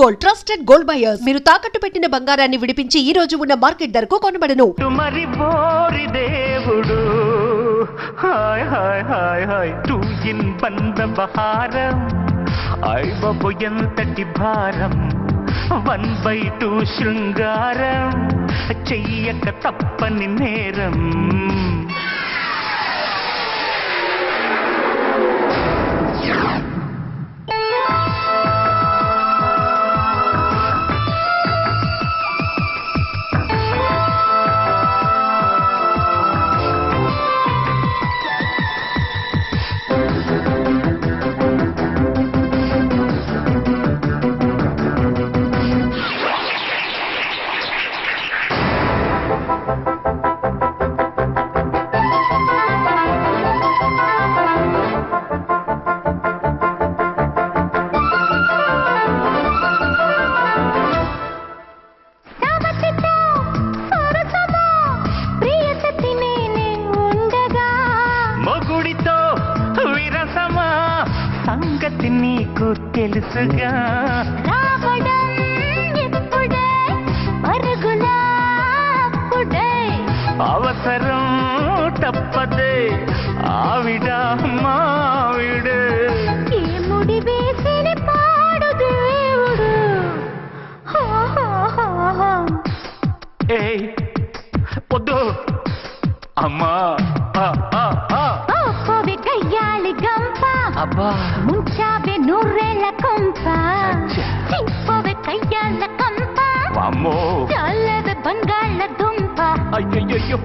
Gold, trusted gold buyers. మీరు తాకట్టు పెట్టిన బంగారాన్ని విడిపించి ఈ రోజు ఉన్న మార్కెట్ ధరకు కొనబడను. మరి బోరి దేవుడు hi hi hi hi two in బంద బహారం ఐ బాబు ఎంతటి భారం 1/2 శృంగారం చెయ్యక తప్పని నేరం. సంగతి నీకు తెలుసుగా రావడం ఇప్పుడే పరుగులా అప్పుడే అవసరం తప్పదే ఆవిడ మావిడే ఈ ముడి వేసిన పాడు దేవుడు ఏయ్ వద్దు అమ్మా పోవి కయ్యాలి గంప అబ్బా ముంచావే నూరేళ్ల కొంప పోవి కయ్యాల కంప అమ్మో చల్లవే బంగాళ దుంప అయ్యయ్యో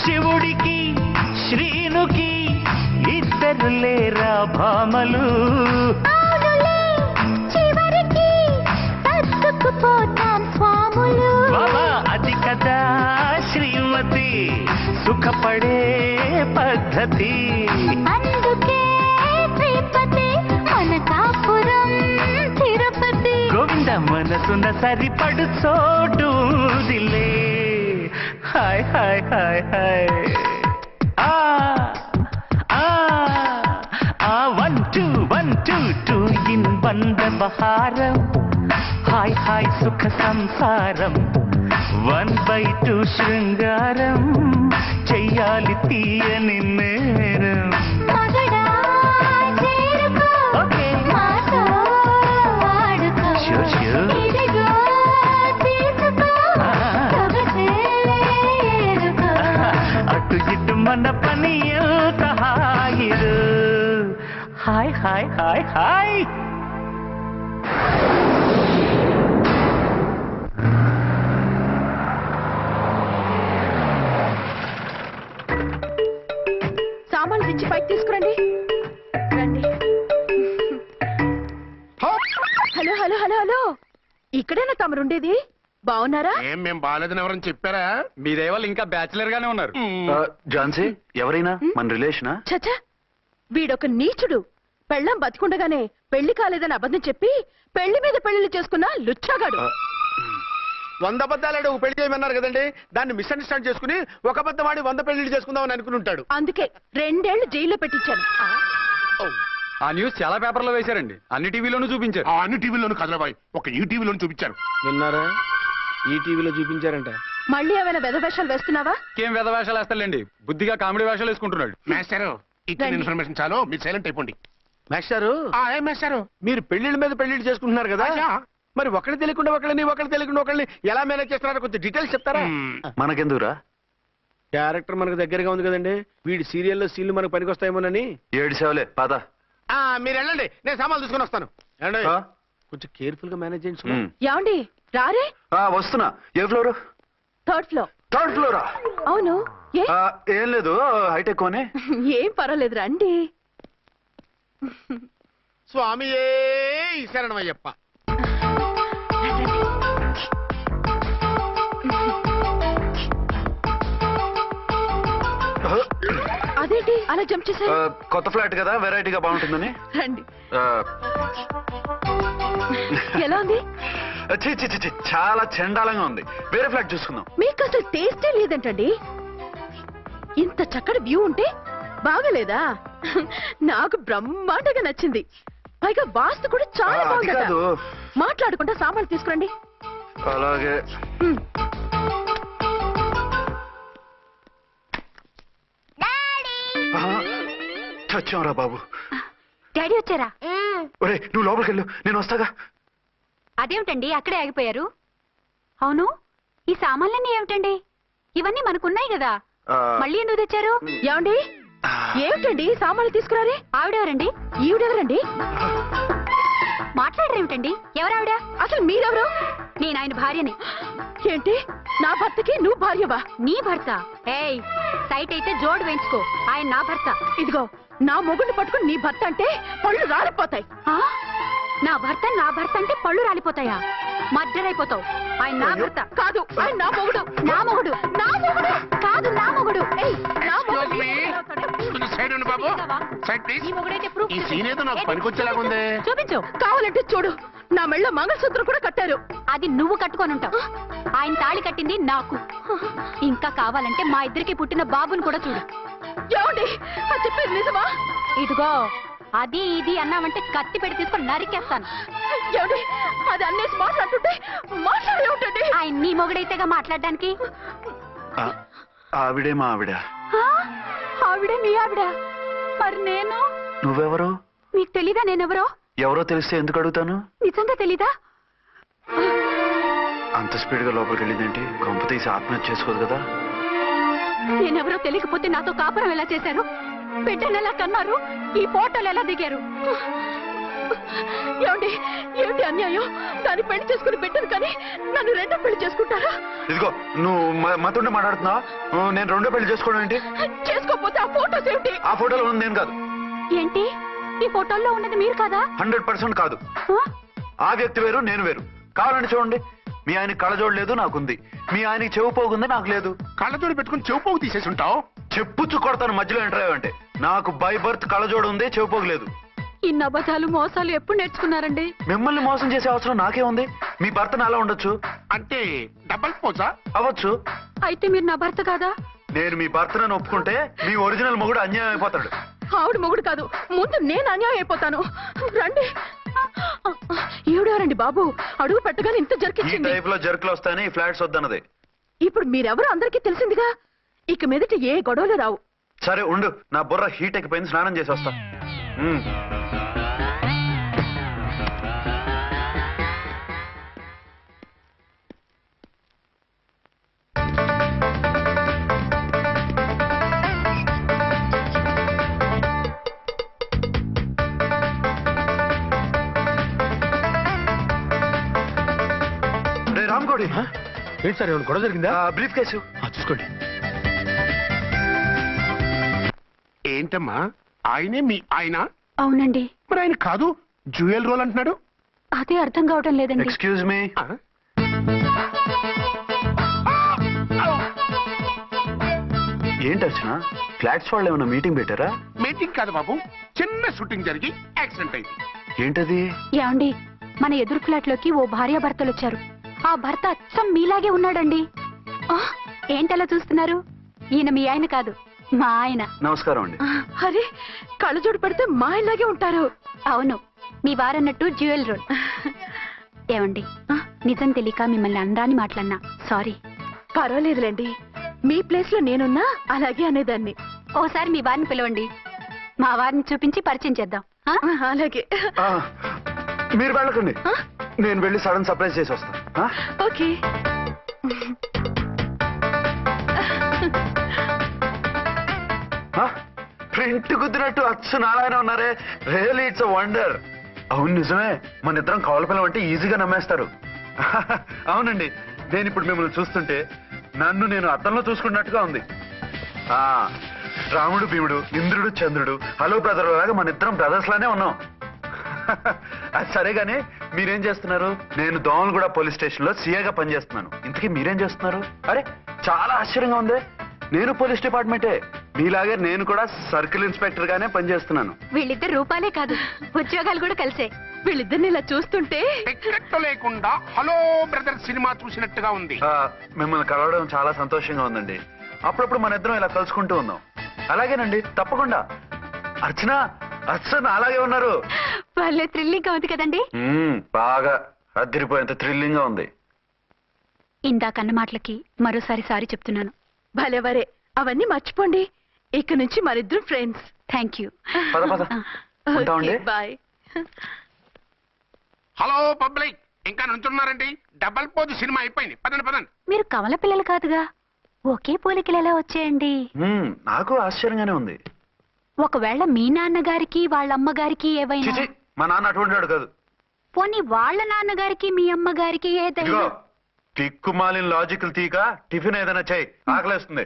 శివుడికి శ్రీనుకి ఇద్దరు లేరా భామలు చివరికి తట్టుకుపోతాం స్వాములు బాబా అది కదా శ్రీమతి సుఖపడే పద్ధతి అందుకే శ్రీపతి మన కాపురం తిరుపతి గోవింద మనసున సరిపడు చోటు దిలే హాయ్ హాయ్ హాయ్ హాయ్ ఆ ఆ ఆ 1 2 1 2 2 ఇన్ బంద బహారం హాయ్ హాయ్ సుఖ సంసారం 1/2 శృంగారం చెయ్యాలి తీయని నేరం మగడా చేరుకో ఓకే మాతో ఆడుకో Sure, sure. ఇదిగో తీసుకో సొగసే ఏరుకో అటు ఇటు మన పని ఎంత హాయిరు హాయ్ హాయ్ హాయ్ హాయ్ సామాన్లు తెచ్చి పైకి తీసుకురండి. రండి. హలో హలో హలో హలో ఇక్కడేనా తమరుండేది? బాగున్నారా? ఏం మేము బాగాలేదని ఎవరని చెప్పారా? మీ దయవల్ల ఇంకా బ్యాచిలర్ గానే ఉన్నారు. ఝాన్సీ ఎవరైనా మన రిలేషనా? చచ్చా, వీడొక నీచుడు. పెళ్ళం బతికుండగానే పెళ్లి కాలేదని అబద్ధం చెప్పి పెళ్లి మీద పెళ్లిళ్ళు చేసుకున్న లుచ్చాగాడు. 100 అబద్ధాలు పెళ్లి చేయమన్నారు కదండి, దాన్ని మిస్అండర్స్టాండ్ చేసుకుని ఒక అబద్ధం ఆడి 100 పెళ్లి చేసుకుందామని అనుకుని ఉంటాడు. అందుకే 2 ఏళ్లు జైల్లో పెట్టించాను. ఆ న్యూస్ చాలా పేపర్లో వేశారండి, అన్ని టీవీలోనూ చూపించారు. ఆ అన్ని టీవీలోను కదలబాయ్, ఒక ఈ టీవీలోను చూపించారు. విన్నారా? ఈ టీవీలో చూపించారంట. మళ్ళీ ఏమైనా వెధవేషాలు వేస్తున్నావా? ఏం వేద వేషాలు వేస్తాడండి, బుద్ధిగా కామెడీ వేషాలు వేసుకుంటున్నాడు. మాస్టారు ఇచ్చిన రండి. ఇన్ఫర్మేషన్ చాలు, మీరు సైలెంట్ అయిపోండి. మాస్టారు ఏం మాస్టారు? మీరు పెళ్లిళ్ళ మీద పెళ్లిళ్ళు చేసుకుంటున్నారు కదా, మరి ఒకళ్ళు తెలియకుండా ఒకళ్ళని ఎలా మేనేజ్ చేస్తున్నారో కొంచెం డీటెయిల్స్ చెప్తారా? మనకెందుకురా? క్యారెక్టర్ మనకు దగ్గరగా ఉంది కదండి, వీడి సీరియల్లో సీన్లు మనకు పనికొస్తాయేమోనని. 7 సేవలే పద. మీరు వెళ్ళండి, నేను సామాన్లు తీసుకొని వస్తాను. ఏమండి? ఆ? కొంచెం కేర్ఫుల్ గా మేనేజ్ చేయండి సుమా. ఏమండి రారే? వస్తున్నా. ఏ ఫ్లోర్? 3rd floor. 3rd ఫ్లోరా? అవును. ఏ ఏం లేదు, హైటెక్ కోనే. ఏం పర్వాలేదు రండి. స్వామియే శరణమయ్యప్ప. అదేంటి అలా జంప్ చేశారు? కొత్త ఫ్లాట్ కదా, వెరైటీగా బాగుంటుందని. రండి. ఆ, ఎలా ఉంది? ఛీ, ఛీ, ఛీ, ఛీ, చాలా చండాలంగా ఉంది. వేరే ఫ్లాట్ చూసుకుందాం. మీకు అసలు టేస్టే లేదంటండి. ఇంత చక్కటి వ్యూ ఉంటే బాగలేదా? నాకు బ్రహ్మాండంగా నచ్చింది. పైగా వాస్తు కూడా చాలా అది బాగుంది. కాదు. మాట్లాడకుండా సామాన్లు తీసుకురండి. అలాగే. హ్మ్. చచ్చాంరా బాబు. డాడీ వచ్చారా? ఒరే నువ్వు లోపలికి వెళ్ళు, నేను వస్తాగా. అదేమిటండి అక్కడే ఆగిపోయారు? అవును, ఈ సామాన్లన్నీ ఏమిటండి? ఇవన్నీ మనకున్నాయి కదా, మళ్ళీ ఎందుకు తెచ్చారు? ఏమండి ఏమిటండి సామాన్లు తీసుకురారే? ఆవిడెవరండి? ఈవిడెవరండి? మాట్లాడరేమిటండి? ఎవరావిడ? అసలు మీరెవరు? నేను ఆయన భార్యని. ఏంటి నా భర్తకి నువ్వు భార్యవా? నీ భర్త? ఏయ్, సైట్ అయితే జోడు వేయించుకో, ఆయన నా భర్త. ఇదిగో నా మొగుడిని పట్టుకుని నీ భర్త అంటే పళ్ళు రాలిపోతాయి. ఆ? నా భర్త అంటే పళ్ళు రాలిపోతాయా? మర్డరైపోతావు. ఆయన నా భర్త కాదు, ఆయన నా మొగుడు. నా మొగుడు. నా మొగుడు కాదు, నా మొగుడు. ఏయ్, నా మొగుడు. సైడ్ ఉండు బాబు, సైడ్ ప్లీజ్. ఈ మొగుడైతే proof ఈ చూపించు. సీన్ ఏదో నాకు పనికొచ్చేలాగా ఉంది. చూపించు. కావాలంటే చూడు, నా మెళ్ళ మంగళసూత్రం కూడా కట్టారు. అది నువ్వు కట్టుకొని ఉంటావు. ఆయన తాళి కట్టింది నాకు. ఇంకా కావాలంటే మా ఇద్దరికి పుట్టిన బాబుని కూడా చూడు. ఏమండి అది చెప్పేది నిజమా? ఇదిగో అది ఇది అన్నావంటే కత్తి పెట్టి తీసుకొని నరికేస్తాను. ఏమండి అది అన్నేసి మాట్లాడుతుంటే మాట్లాడే ఉంటుంది. ఆయన నీ మొగుడైతేగా మాట్లాడడానికి. ఆవిడే మా ఆవిడ. ఆ? ఆవిడ మీ ఆవిడ? మరి నేను? నువ్వెవరు? మీకు తెలీదా నేనెవరో? ఎవరో తెలిస్తే ఎందుకు అడుగుతాను? నిజంగా తెలీదా? అంత స్పీడ్ గా లోపలికి వెళ్ళిందేంటి? కొంప తీసి ఆత్మహత్య చేసుకోదు కదా? నేనెవరో తెలియకపోతే నాతో కాపురం ఎలా చేశారు? బిడ్డను ఎలా కన్నారు? ఈ ఫోటోలు ఎలా దిగారు? ఏమండి ఏమిటి అన్యాయం? దాన్ని పెళ్లి చేసుకుని పెట్టను కానీ నన్ను రెండో పెళ్లి చేసుకుంటారా? ఇదిగో నువ్వు మతుండి మాట్లాడుతున్నావా? నేను రెండో పెళ్లి చేసుకోవడం ఏంటి? చేసుకోకపోతే ఆ ఫోటోస్ ఏమిటి? ఆ ఫోటోలో ఉంది నేను కాదు. ఏంటి ఈ ఫోటోల్లో ఉన్నది మీరు కాదా? 100% కాదు. ఆ? ఆ వ్యక్తి వేరు, నేను వేరు. కావాలంటే చూడండి, మీ ఆయనకి కళ్ళజోడు లేదు, నాకుంది. మీ ఆయనకి చెవు పోగుంది, నాకు లేదు. కళ్ళతోడు పెట్టుకుని చెవు పోగు తీసేసి ఉంటావు. చెప్పుచ్చు కొడతాను మధ్యలో ఎంటర్ అయ్యావంటే. నాకు బై బర్త్ కళ్ళజోడు ఉంది, చెవు పోగు లేదు. ఇన్ని అబద్ధాలు మోసాలు ఎప్పుడు నేర్చుకున్నారండి? మిమ్మల్ని మోసం చేసే అవసరం నాకే ఉంది. మీ భర్తను అలా ఉండొచ్చు, అంటే డబల్ పోజా? అవ్వచ్చు. అయితే మీరు నా భర్త కాదా? నేను మీ భర్తను ఒప్పుకుంటే మీ ఒరిజినల్ మొగుడు అన్యాయం అయిపోతాడు. ఆవిడ మొగుడు కాదు, ముందు నేను అన్యాయం అయిపోతాను. రండి. ఈవిడెవరండి బాబు? అడుగు పెట్టగానే ఇంత ఈ జరికిచ్చింది. టైప్ లో జర్కులు వస్తాయని ఈ ఫ్లాట్స్ వద్దన్నది. ఇప్పుడు మీరెవరో అందరికీ తెలిసిందిగా, ఇక మీదట ఏ గొడవలు రావు. సరే ఉండు, నా బుర్ర హీట్ ఎక్కిపోయింది, స్నానం చేసి వస్తా. రే రామ్కోడి, ఏంటి సార్ ఏమైనా గొడవ జరిగిందా? బ్రీఫ్ కేసు చూసుకోండి. ఏంటమ్మా ఆయనే మీ ఆయన? అవునండి. మరి ఆయన కాదు, జ్యూయల్ రోల్ అంటున్నాడు. అదే అర్థం కావటం లేదండి. Excuse me. ఆ? ఏంటి అర్చన, ఫ్లాట్స్ వాళ్ళు ఏమైనా మీటింగ్ పెట్టారా? మీటింగ్ కాదు బాబు, చిన్న షూటింగ్ జరిగి యాక్సిడెంట్ అయింది. ఏంటది? ఏమండి, మన ఎదురు ఫ్లాట్ లోకి ఓ భార్య భర్తలు వచ్చారు. ఆ భర్త అచ్చం మీలాగే ఉన్నాడండి. ఏంటలా చూస్తున్నారు? ఈయన మీ ఆయన కాదు, మా ఆయన. నమస్కారం అండి. అరే కళ్ళజోడు పెడితే మా ఇలాగే ఉంటారు. అవును, మీ వారన్నట్టు జ్యువెల్ రోల్. ఏమండి, నిజం తెలియక మిమ్మల్ని అందాన్ని మాట్లాడినా సారీ. పర్వాలేదులేండి, మీ ప్లేస్ లో నేనున్నా అలాగే అనేదాన్ని. ఓసారి మీ వారిని పిలవండి, మా వారిని చూపించి పరిచయం చేద్దాం. అలాగే. మీరు వెళ్ళకండి. నేను వెళ్ళి సడన్ సర్ప్రైజ్ చేసి వస్తాను. ఓకే. ప్రింట్ కుదిరినట్టు అచ్చు నారాయణ ఉన్నారే. Really it's a wonder. అవును నిజమే, మన ఇద్దరం కవల పిల్లం అంటే ఈజీగా నమ్మేస్తారు. అవునండి, నేను ఇప్పుడు మిమ్మల్ని చూస్తుంటే నన్ను నేను అద్దంలో చూసుకున్నట్టుగా ఉంది. రాముడు భీముడు, ఇంద్రుడు చంద్రుడు, హలో బ్రదర్ లాగా మన ఇద్దరం బ్రదర్స్ లానే ఉన్నాం. అది సరే గానీ మీరేం చేస్తున్నారు? నేను దోమలగూడ పోలీస్ స్టేషన్ లో సీఏగా పనిచేస్తున్నాను. ఇంతకీ మీరేం చేస్తున్నారు? అరే చాలా ఆశ్చర్యంగా ఉంది. నేను పోలీస్ డిపార్ట్మెంటే, మీలాగే నేను కూడా సర్కిల్ ఇన్స్పెక్టర్ గానే పనిచేస్తున్నాను. వీళ్ళిద్దరు రూపాలే కాదు, ఉద్యోగాలు కూడా కలిసే. వీళ్ళిద్దరిని ఇలా చూస్తుంటే టికెట్ లేకుండా హలో బ్రదర్ సినిమా చూసినట్టుగా ఉంది. మిమ్మల్ని కలవడం చాలా సంతోషంగా ఉందండి. అప్పుడప్పుడు మన ఇద్దరం ఇలా కలుసుకుంటూ ఉందాం. అలాగేనండి, తప్పకుండా. అర్చన, అర్చన అలాగే ఉన్నారు. వాళ్ళే థ్రిల్లింగ్ గా ఉంది కదండి. బాగా అదిరిపోయేంత థ్రిల్లింగ్ గా ఉంది. ఇందాకన్న మాటలకి మరోసారి సారీ చెప్తున్నాను. భలేవరే, అవన్నీ మర్చిపోండి. ఇక నుంచి మరిద్దరం ఫ్రెండ్స్. Thank you. పద పద ఉంటామండి. బాయ్. హలో పబ్లిక్, ఇంకా నుంచున్నారండి? డబల్ పోజ్ సినిమా అయిపోయింది. పదండి పదండి. మీరు కమల పిల్లలు కాదుగా, ఒకే పోలికలు ఎలా వచ్చాయండి? నాకు ఆశ్చర్యంగానే ఉంది. ఒకవేళ మీ నాన్నగారికి వాళ్ళ అమ్మగారికి ఏవైనా, చిచి, మా నాన్న అటువంటి వాడు కాదు. పోనీ వాళ్ళ నాన్నగారికి మీ అమ్మగారికి ఏదైనా. ఇదిగో తిక్కుమాలిన లాజికల్ తీక టిఫిన్ ఏదైనా చేయి, ఆకలేస్తుంది.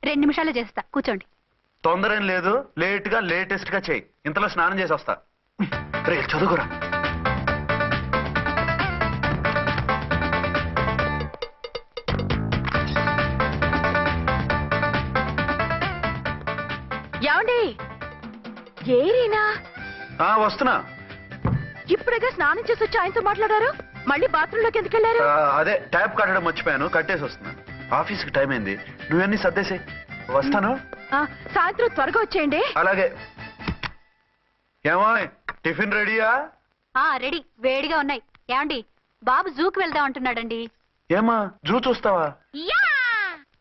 2 నిమిషాలు చేస్తా, కూర్చోండి. తొందర ఏం లేదు, లేట్ గా లేటెస్ట్ గా చేయి. ఇంతలో స్నానం చేసి వస్తా. రే చదువుకురా. ఏమండి? ఏరీనా? వస్తున్నా. ఇప్పుడేగా స్నానం చేసి వచ్చి ఆయనతో మాట్లాడారు, మళ్ళీ బాత్రూమ్ లోకి ఎందుకు వెళ్ళారు? అదే ట్యాప్ కట్టడం మర్చిపోయాను, కట్టేసి వస్తున్నా. ఆఫీస్ కి టైం అయింది, నువ్వన్నీ సర్దేసి వస్తాను. సాయంత్రం త్వరగా వచ్చేయండి. అలాగే. ఏమో టిఫిన్ రెడీయా? రెడీ, వేడిగా ఉన్నాయి. ఏమండి, బాబు జూకి వెళ్దాం అంటున్నాడండి. ఏమా జూ చూస్తావా?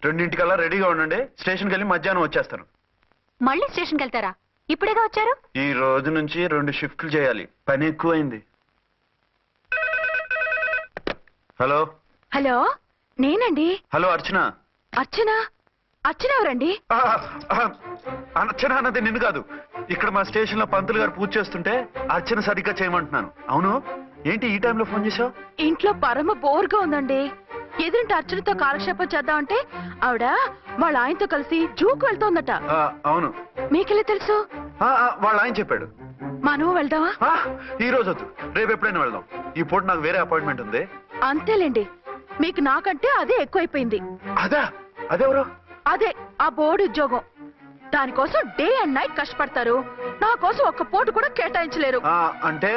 2:00కల్లా రెడీగా ఉండండి. స్టేషన్కి వెళ్ళి మధ్యాహ్నం వచ్చేస్తాను. మళ్ళీ స్టేషన్కి వెళ్తారా? ఇప్పుడేగా వచ్చారు. ఈ రోజు నుంచి 2 షిఫ్ట్లు చేయాలి, పని ఎక్కువైంది. హలో. హలో, నేనండి. హలో అర్చన. అర్చన? అర్చన ఎవరండి? అర్చన అన్నది నిన్ను కాదు. ఇక్కడ మా స్టేషన్ లో పంతులు గారు పూజ చేస్తుంటే అర్చన సరిగ్గా చేయమంటున్నాను. అవును, ఏంటి ఈ టైంలో ఫోన్ చేశావు? ఇంట్లో పరమ బోర్గా ఉందండి. ఎదురింటి అర్చనతో కాలక్షేపం చేద్దామంటే ఆవిడ వాళ్ళ ఆయనతో కలిసి జూకు వెళ్తోందట. అవును. మీకెళ్ళి తెలుసు? వాళ్ళ ఆయన చెప్పాడు. మనం వెళ్దామా? ఈ రోజు వద్దు, రేపు ఎప్పుడైనా వెళ్దాం. ఈ పూట నాకు వేరే అపాయింట్మెంట్ ఉంది. అంతేలేండి, మీకు నాకంటే అదే ఎక్కువైపోయింది. అదెవరు? అదే ఆ బోర్డు ఉద్యోగం. దానికోసం డే అండ్ నైట్ కష్టపడతారు. నా కోసం ఒక్క పోటు కూడా కేటాయించలేరు. అంటే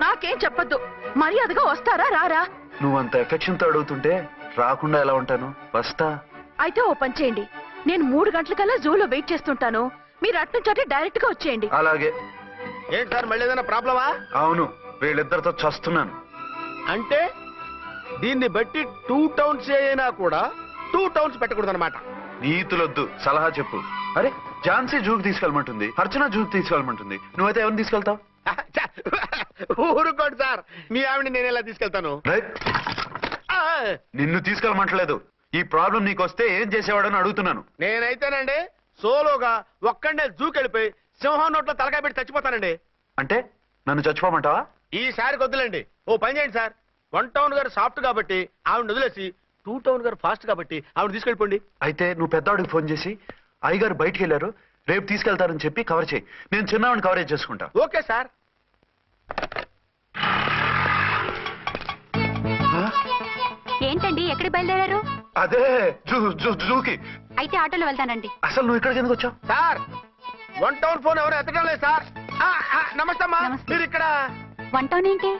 నాకేం చెప్పొద్దు, మర్యాదగా వస్తారా రారా? నువ్వంత ఎఫెక్షన్ తో అడుగుతుంటే రాకుండా ఎలా ఉంటాను, వస్తా. అయితే ఓ పని చేయండి, నేను 3 గంటలకల్లా జూలో వెయిట్ చేస్తుంటాను. మీరు అట్నుంచి డైరెక్ట్ గా వచ్చేయండి. అలాగే. ఏంటి సార్, మళ్ళీ ఏదైనా ప్రాబ్లమా? అవును, వీళ్ళిద్దరితో చస్తున్నాను. అంటే దీన్ని బట్టి 2 టౌన్స్ అయినా కూడా 2 టౌన్స్ పెట్టకూడదు అనమాట. నీతులొద్దు, సలహా చెప్పు. అరే ఝాన్సీ జూకి తీసుకెళ్ళమంటుంది, అర్చన జూకి తీసుకెళ్ళమంటుంది. నువ్వైతే ఎవరిని తీసుకెళ్తావు? ఊరుకోండి సార్, మీ ఆవిడ నేను ఎలా తీసుకెళ్తాను? నిన్ను తీసుకెళ్ళమంటలేదు. ఈ ప్రాబ్లం నీకు వస్తే ఏం చేసేవాడని అడుగుతున్నాను. నేనైతేనండి సోలోగా ఒక్కడే జూకెళ్ళిపోయి సింహం నోట్లో తలకాయ పెట్టి చచ్చిపోతానండి. అంటే నన్ను చచ్చిపోమంటావా? ఈసారి వద్దులేండి. ఓ పని చేయండి సార్, 1 టౌన్ గారు సాఫ్ట్ కాబట్టి ఆవిడ వదిలేసి 2 టౌన్ గారు ఫాస్ట్ కాబట్టి ఆవిడ తీసుకెళ్ళిపోండి. అయితే నువ్వు పెద్దవాడికి ఫోన్ చేసి అయ్యగారు బయటికి వెళ్ళారు, రేపు తీసుకెళ్తారని చెప్పి కవర్ చేయి. నేను చిన్నవాడిని కవరేజ్ చేసుకుంటా. Okay sir. ఏంటండి, ఎక్కడికి బయలుదేరారు? అదే జూకి. అయితే ఆటోలో వెళ్తానండి. అసలు నువ్వు ఇక్కడికి ఎందుకు వచ్చావు? సార్ 1 టౌన్ ఫోన్ ఎవరు ఎత్తడం లేదు సార్. నమస్తే అమ్మా. మీరు ఇక్కడ 1 టౌన్ ఏంటి?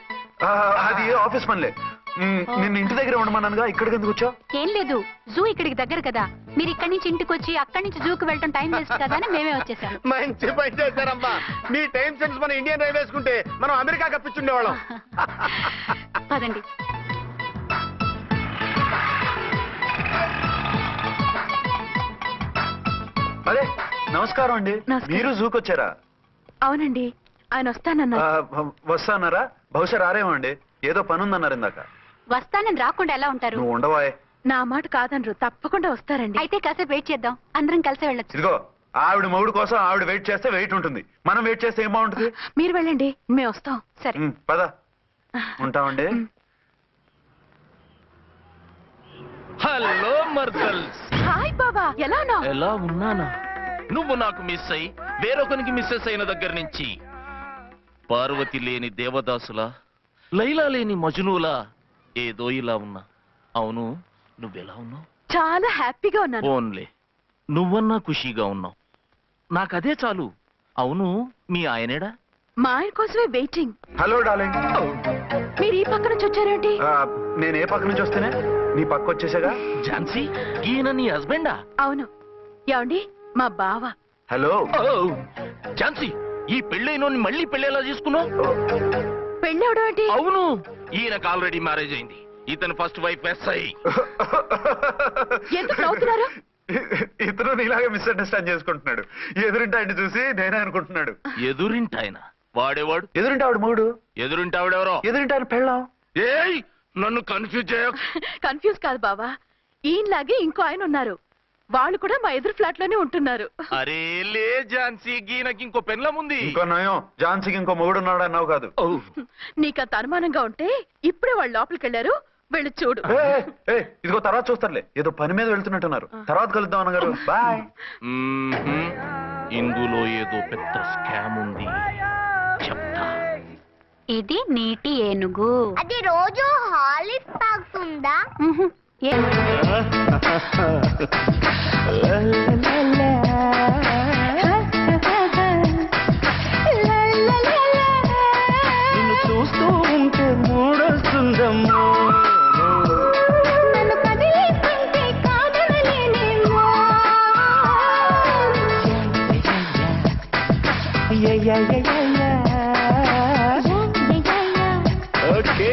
అది ఆఫీస్ పనిలే. నిన్ను ఇంటి దగ్గర ఉండమన్నానుగా, ఇక్కడికి ఎందుకు వచ్చావు? ఏం లేదు, జూ ఇక్కడికి దగ్గర కదా. మీరు ఇక్కడి నుంచి ఇంటికి వచ్చి అక్కడి నుంచి జూకి వెళ్ళటం టైం వేస్ట్ కదా అని మేమే వచ్చేసాం. మంచి పని చేశారమ్మా. మీ టైం సెన్స్ మన ఇండియన్ రైల్వేస్ కుంటే మనం అమెరికా కప్పించుండేవాళ్ళం. పదండి. అరే నమస్కారం అండి. నమస్కారం. మీరు జూకి వచ్చారా? అవునండి, ఆయన వస్తానన్నారు. వస్తానారా? బహుశా రారేమో అండి. ఏదో పని ఉందన్నారు ఇందాక. వస్తానని రాకుండా ఎలా ఉంటారు? నువ్వు ఉండవాయ్. నా మాట కాదనరు, తప్పకుండా వస్తారండి. అయితే కాసేపు వెయిట్ చేద్దాం, అందరం కలిసి వెళ్ళొచ్చు. ఇదిగో ఆవిడ మొగుడు కోసం ఆవిడ వెయిట్ చేస్తే వెయిట్ ఉంటుంది, మనం వెయిట్ చేస్తే ఏం బాగుంటుంది? మీరు వెళ్ళండి, మేము వస్తాం. సరే. పద ఉంటామండి. హలో మర్దల్స్, హాయ్ బాబా, ఎలా ఉన్నావు? ఎలా ఉన్నానా? నువ్వు నాకు మిస్ అయి వేరొకరికి మిస్సెస్ అయిన దగ్గర నుంచి పార్వతి లేని దేవదాసులా, లైలా లేని మజునులా ఏదో ఇలా ఉన్నా. అవును, నువ్వెలా ఉన్నావు? చాలా హ్యాపీగా ఉన్నాను. ఓన్లే నువ్వన్నా ఖుషీగా ఉన్నావు, నాకదే చాలు. అవును, మీ ఆయనేడా? మా ఆయన కోసమే వెయిటింగ్. Hello darling. మీరు ఈ పక్క నుంచి వచ్చారేంటి? నేను ఏ పక్క నుంచి వస్తేనే నీ పక్క వచ్చేసాగా. ఝాన్సీ, ఈయన నీ హస్బెండా? అవును. ఏమండి, మా బావ. హలో. ఝాన్సీ, ఈ పెళ్ళైనోని మళ్ళీ పెళ్ళేలా చేసుకున్నావు? పెళ్ళవడం ఏంటి? అవును, ఈయనకు ఆల్రెడీ మ్యారేజ్ అయింది. ఇతను ఫస్ట్ వైఫ్ ఎస్ఐ. ఎందుకు నవ్వుతున్నారు? ఇతను నీలాగే మిస్అండర్స్టాండ్ చేసుకుంటున్నాడు. ఎదురింటి ఆయన చూసి నేనే అనుకుంటున్నాడు. ఎదురింటాయన వాడేవాడు? ఎదురింటి ఆవిడ మూడు. ఎదురింటి ఆవిడెవరో? ఎదురింటి ఆయన పెళ్ళాం. ఏయ్, నన్ను కన్ఫ్యూజ్ చేయ. కన్ఫ్యూజ్ కాదు బావా, ఈయనలాగే ఇంకో ఆయన ఉన్నారు. వాళ్ళు కూడా మా ఎదురు ఫ్లాట్ లోనే ఉంటున్నారు. అరే లే ఝాన్సీ, గీనకి ఇంకో పెళ్ళం ఉంది. ఇంకో నయం, ఝాన్సీకి ఇంకో మొగుడు ఉన్నాడు అన్నావు కాదు. నీకంత అనుమానంగా ఉంటే ఇప్పుడే వాళ్ళు లోపలికి వెళ్ళారు, వెళ్ళి చూడు. ఇదిగో తర్వాత చూస్తారులే, ఏదో పని మీద వెళ్తున్నట్టున్నారు. తర్వాత కలుద్దాం అన్నగారు. బాయ్. ఇందులో ఏదో పెద్ద స్కామ్ ఉంది, చెప్తా. ఇది నీటి ఏనుగు. అది రోజు హాలిక్స్ తాగుతుందా? నిన్ను చూస్తూ ఉంటే మూడొస్తుందమ్మో. నన్ను కదిలిస్తుంటే కాదనలేనేమో. ఓకే.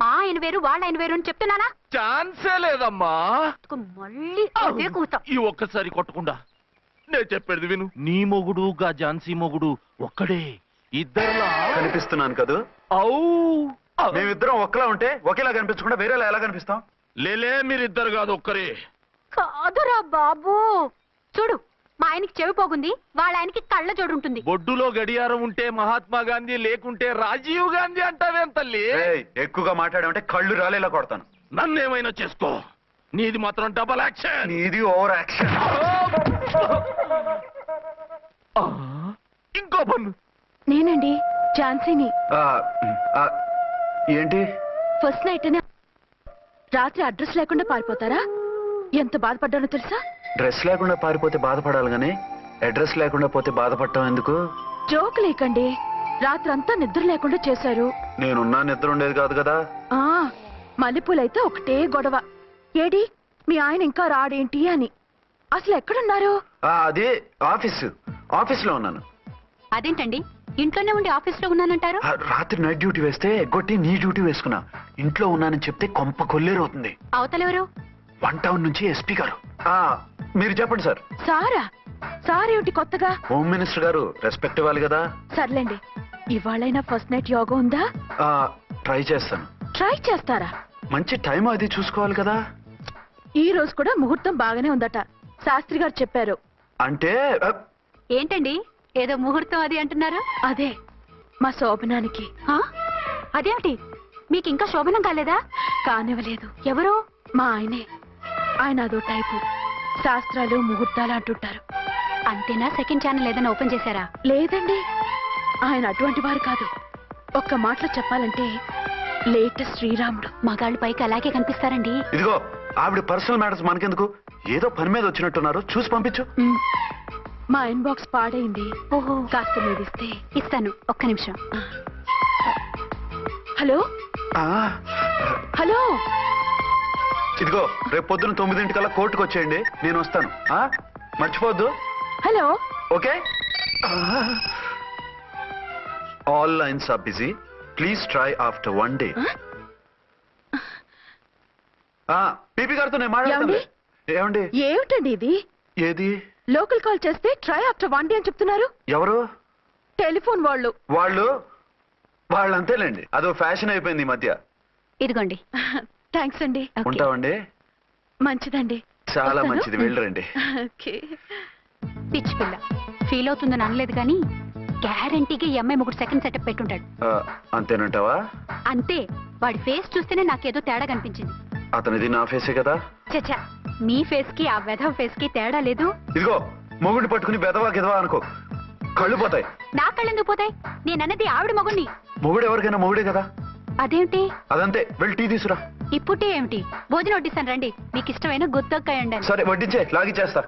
మా ఆయన వేరు, వాళ్ళ ఆయన వేరు అని చెప్తున్నానా? ఛాన్సే లేదమ్మా. మళ్ళీ అదే కూత. ఈ ఒక్కసారి కొట్టకుండా నేను చెప్పేది విను. నీ మొగుడు గా ఝాన్సీ మొగుడు ఒక్కడే, ఇద్దరులా కనిపిస్తున్నాను కదా. మేమిద్దరం ఒక్కలా ఉంటే ఒకేలా కనిపించకుండా వేరేలా ఎలా కనిపిస్తాం? లేలే, మీరిద్దరు కాదు, ఒక్కరే. కాదురా బాబు, చూడు, మా ఆయనకి చెవి పోగుంది, వాళ్ళ ఆయనకి కళ్ళ జోడు ఉంటుంది. బొడ్డులో గడియారం ఉంటే మహాత్మా గాంధీ, లేకుంటే రాజీవ్ గాంధీ అంటావేం తల్లి? ఎక్కువగా మాట్లాడామంటే కళ్ళు రాలేలా కొడతాను. నన్నేమైనా చేసుకో, నీది మాత్రం డబల్ యాక్షన్. నీది ఓవర్ యాక్షన్. ఇంకో పన్ను. నేనండి ఝాన్సీని. ఏంటి? ఫస్ట్ నైట్ అని రాత్రి అడ్రస్ లేకుండా పారిపోతారా? ఎంత బాధపడ్డానో తెలుసా? డ్రెస్ లేకుండా పారిపోతే బాధపడాలి గానీ అడ్రస్ లేకుండా పోతే బాధపడటం ఎందుకు? జోక్ లేకండి, రాత్రంతా నిద్ర లేకుండా చేశారు. నేనున్నా నిద్ర ఉండేది కాదు కదా. మల్లెపూలైతే ఒకటే గొడవ. ఏడి మీ ఆయన ఇంకా రాడేంటి అని. అసలు ఎక్కడున్నారు? అది ఆఫీసులో ఉన్నాను. అదేంటండి, ఇంట్లోనే ఉండి ఆఫీస్ లో ఉన్నానంటారు? రాత్రి నైట్ డ్యూటీ వేస్తే ఎగ్గొట్టి నీ డ్యూటీ వేసుకున్నా. ఇంట్లో ఉన్నానని చెప్తే కొంప కొల్లేరవుతుంది. అవతలెవరు? 1 టౌన్ నుంచి ఎస్పీ గారు. మీరు చెప్పండి సార్. సారా? సార్ ఏమిటి కొత్తగా? హోమ్ మినిస్టర్ గారు, రెస్పెక్ట్ ఇవ్వాలి కదా. సర్లేండి, ఇవాళైనా ఫస్ట్ నైట్ యోగా ఉందా? ట్రై చేస్తాను. ట్రై చేస్తారా? మంచి టైం అది చూసుకోవాలి కదా. ఈ రోజు కూడా ముహూర్తం బాగానే ఉందట, శాస్త్రి గారు చెప్పారు. అంటే ఏంటండి ఏదో ముహూర్తం అది అంటున్నారు? అదే మా శోభనానికి. అదేమిటి, మీకు ఇంకా శోభనం కాలేదా? కానివ్వలేదు. ఎవరు? మా ఆయనే. ఆయన అదో టైపు, శాస్త్రాలు ముహూర్తాలు అంటుంటారు. అంతేనా? సెకండ్ ఛానల్ ఏదైనా ఓపెన్ చేశారా? లేదండి, ఆయన అటువంటి వారు కాదు. ఒక్క మాటలో చెప్పాలంటే లేటెస్ట్ శ్రీరాముడు. మగాళ్ళు పైకి అలాగే కనిపిస్తారండి. ఇదిగో, ఆవిడ పర్సనల్ మ్యాటర్స్ మనకెందుకు, ఏదో పని మీద వచ్చినట్టున్నారు, చూసి పంపించు. మా ఇన్బాక్స్ పాడైంది. ఓహో, కాస్త మీరిస్తే. ఇస్తాను, ఒక్క నిమిషం. హలో హలో, ఇదిగో రేపు పొద్దున 9 కోర్టుకు వచ్చేయండి, నేను వస్తాను. మర్చిపోద్దు. Hello. Okay. All lines are busy, please try after 1 day. పీపీ గారితో నేను మాట్లాడతాను. ఏమండి? ఏమిటండి ఇది? ఏది? లోకల్ కాల్ చేస్తే ట్రై ఆఫ్టర్ 1 day అని చెప్తున్నారు. ఎవరు? టెలిఫోన్ వాళ్ళు. వాళ్ళు అంతేలేండి, అదో ఫ్యాషన్ అయిపోయింది ఈ మధ్య. ఇదిగోండి. థ్యాంక్స్ అండి. ఉంటామండి. మంచిదండి. చాలా మంచిది, వెళ్ళరండి. ఓకే. పిచ్చి పిల్ల ఫీల్ అవుతుందని అనలేదు కానీ గ్యారంటీగా ఈ అమ్మాయి 3 సెకండ్ సెటప్ పెట్టుంటాడు. అంతేనంటావా? అంతే. వాడి ఫేస్ చూస్తేనే నాకేదో తేడా కనిపించింది. అతనిది నా ఫేసే కదా. చచ్చా, నీ ఫేస్ కి ఆ వెధవ ఫేస్ కి తేడా లేదు. ఇదిగో మొగుడిని పట్టుకుని బెదవా గిదవా అనుకో, కళ్ళు పోతాయి. నా కళ్ళెందుకు పోతాయి? నేనన్నది ఆవిడ మగుణ్ణి. మొగుడు ఎవరికైనా మొగుడే కదా. అదేమిటి? అదంతే, వెళ్ళి టీ తీసురా. ఇప్పుడే ఏమిటి? భోజనం వడ్డిస్తాను రండి. మీకు ఇష్టమైన గుత్తొక్కాయ ఉండండి. సరే వడ్డించే, లాగిచ్చేస్తా.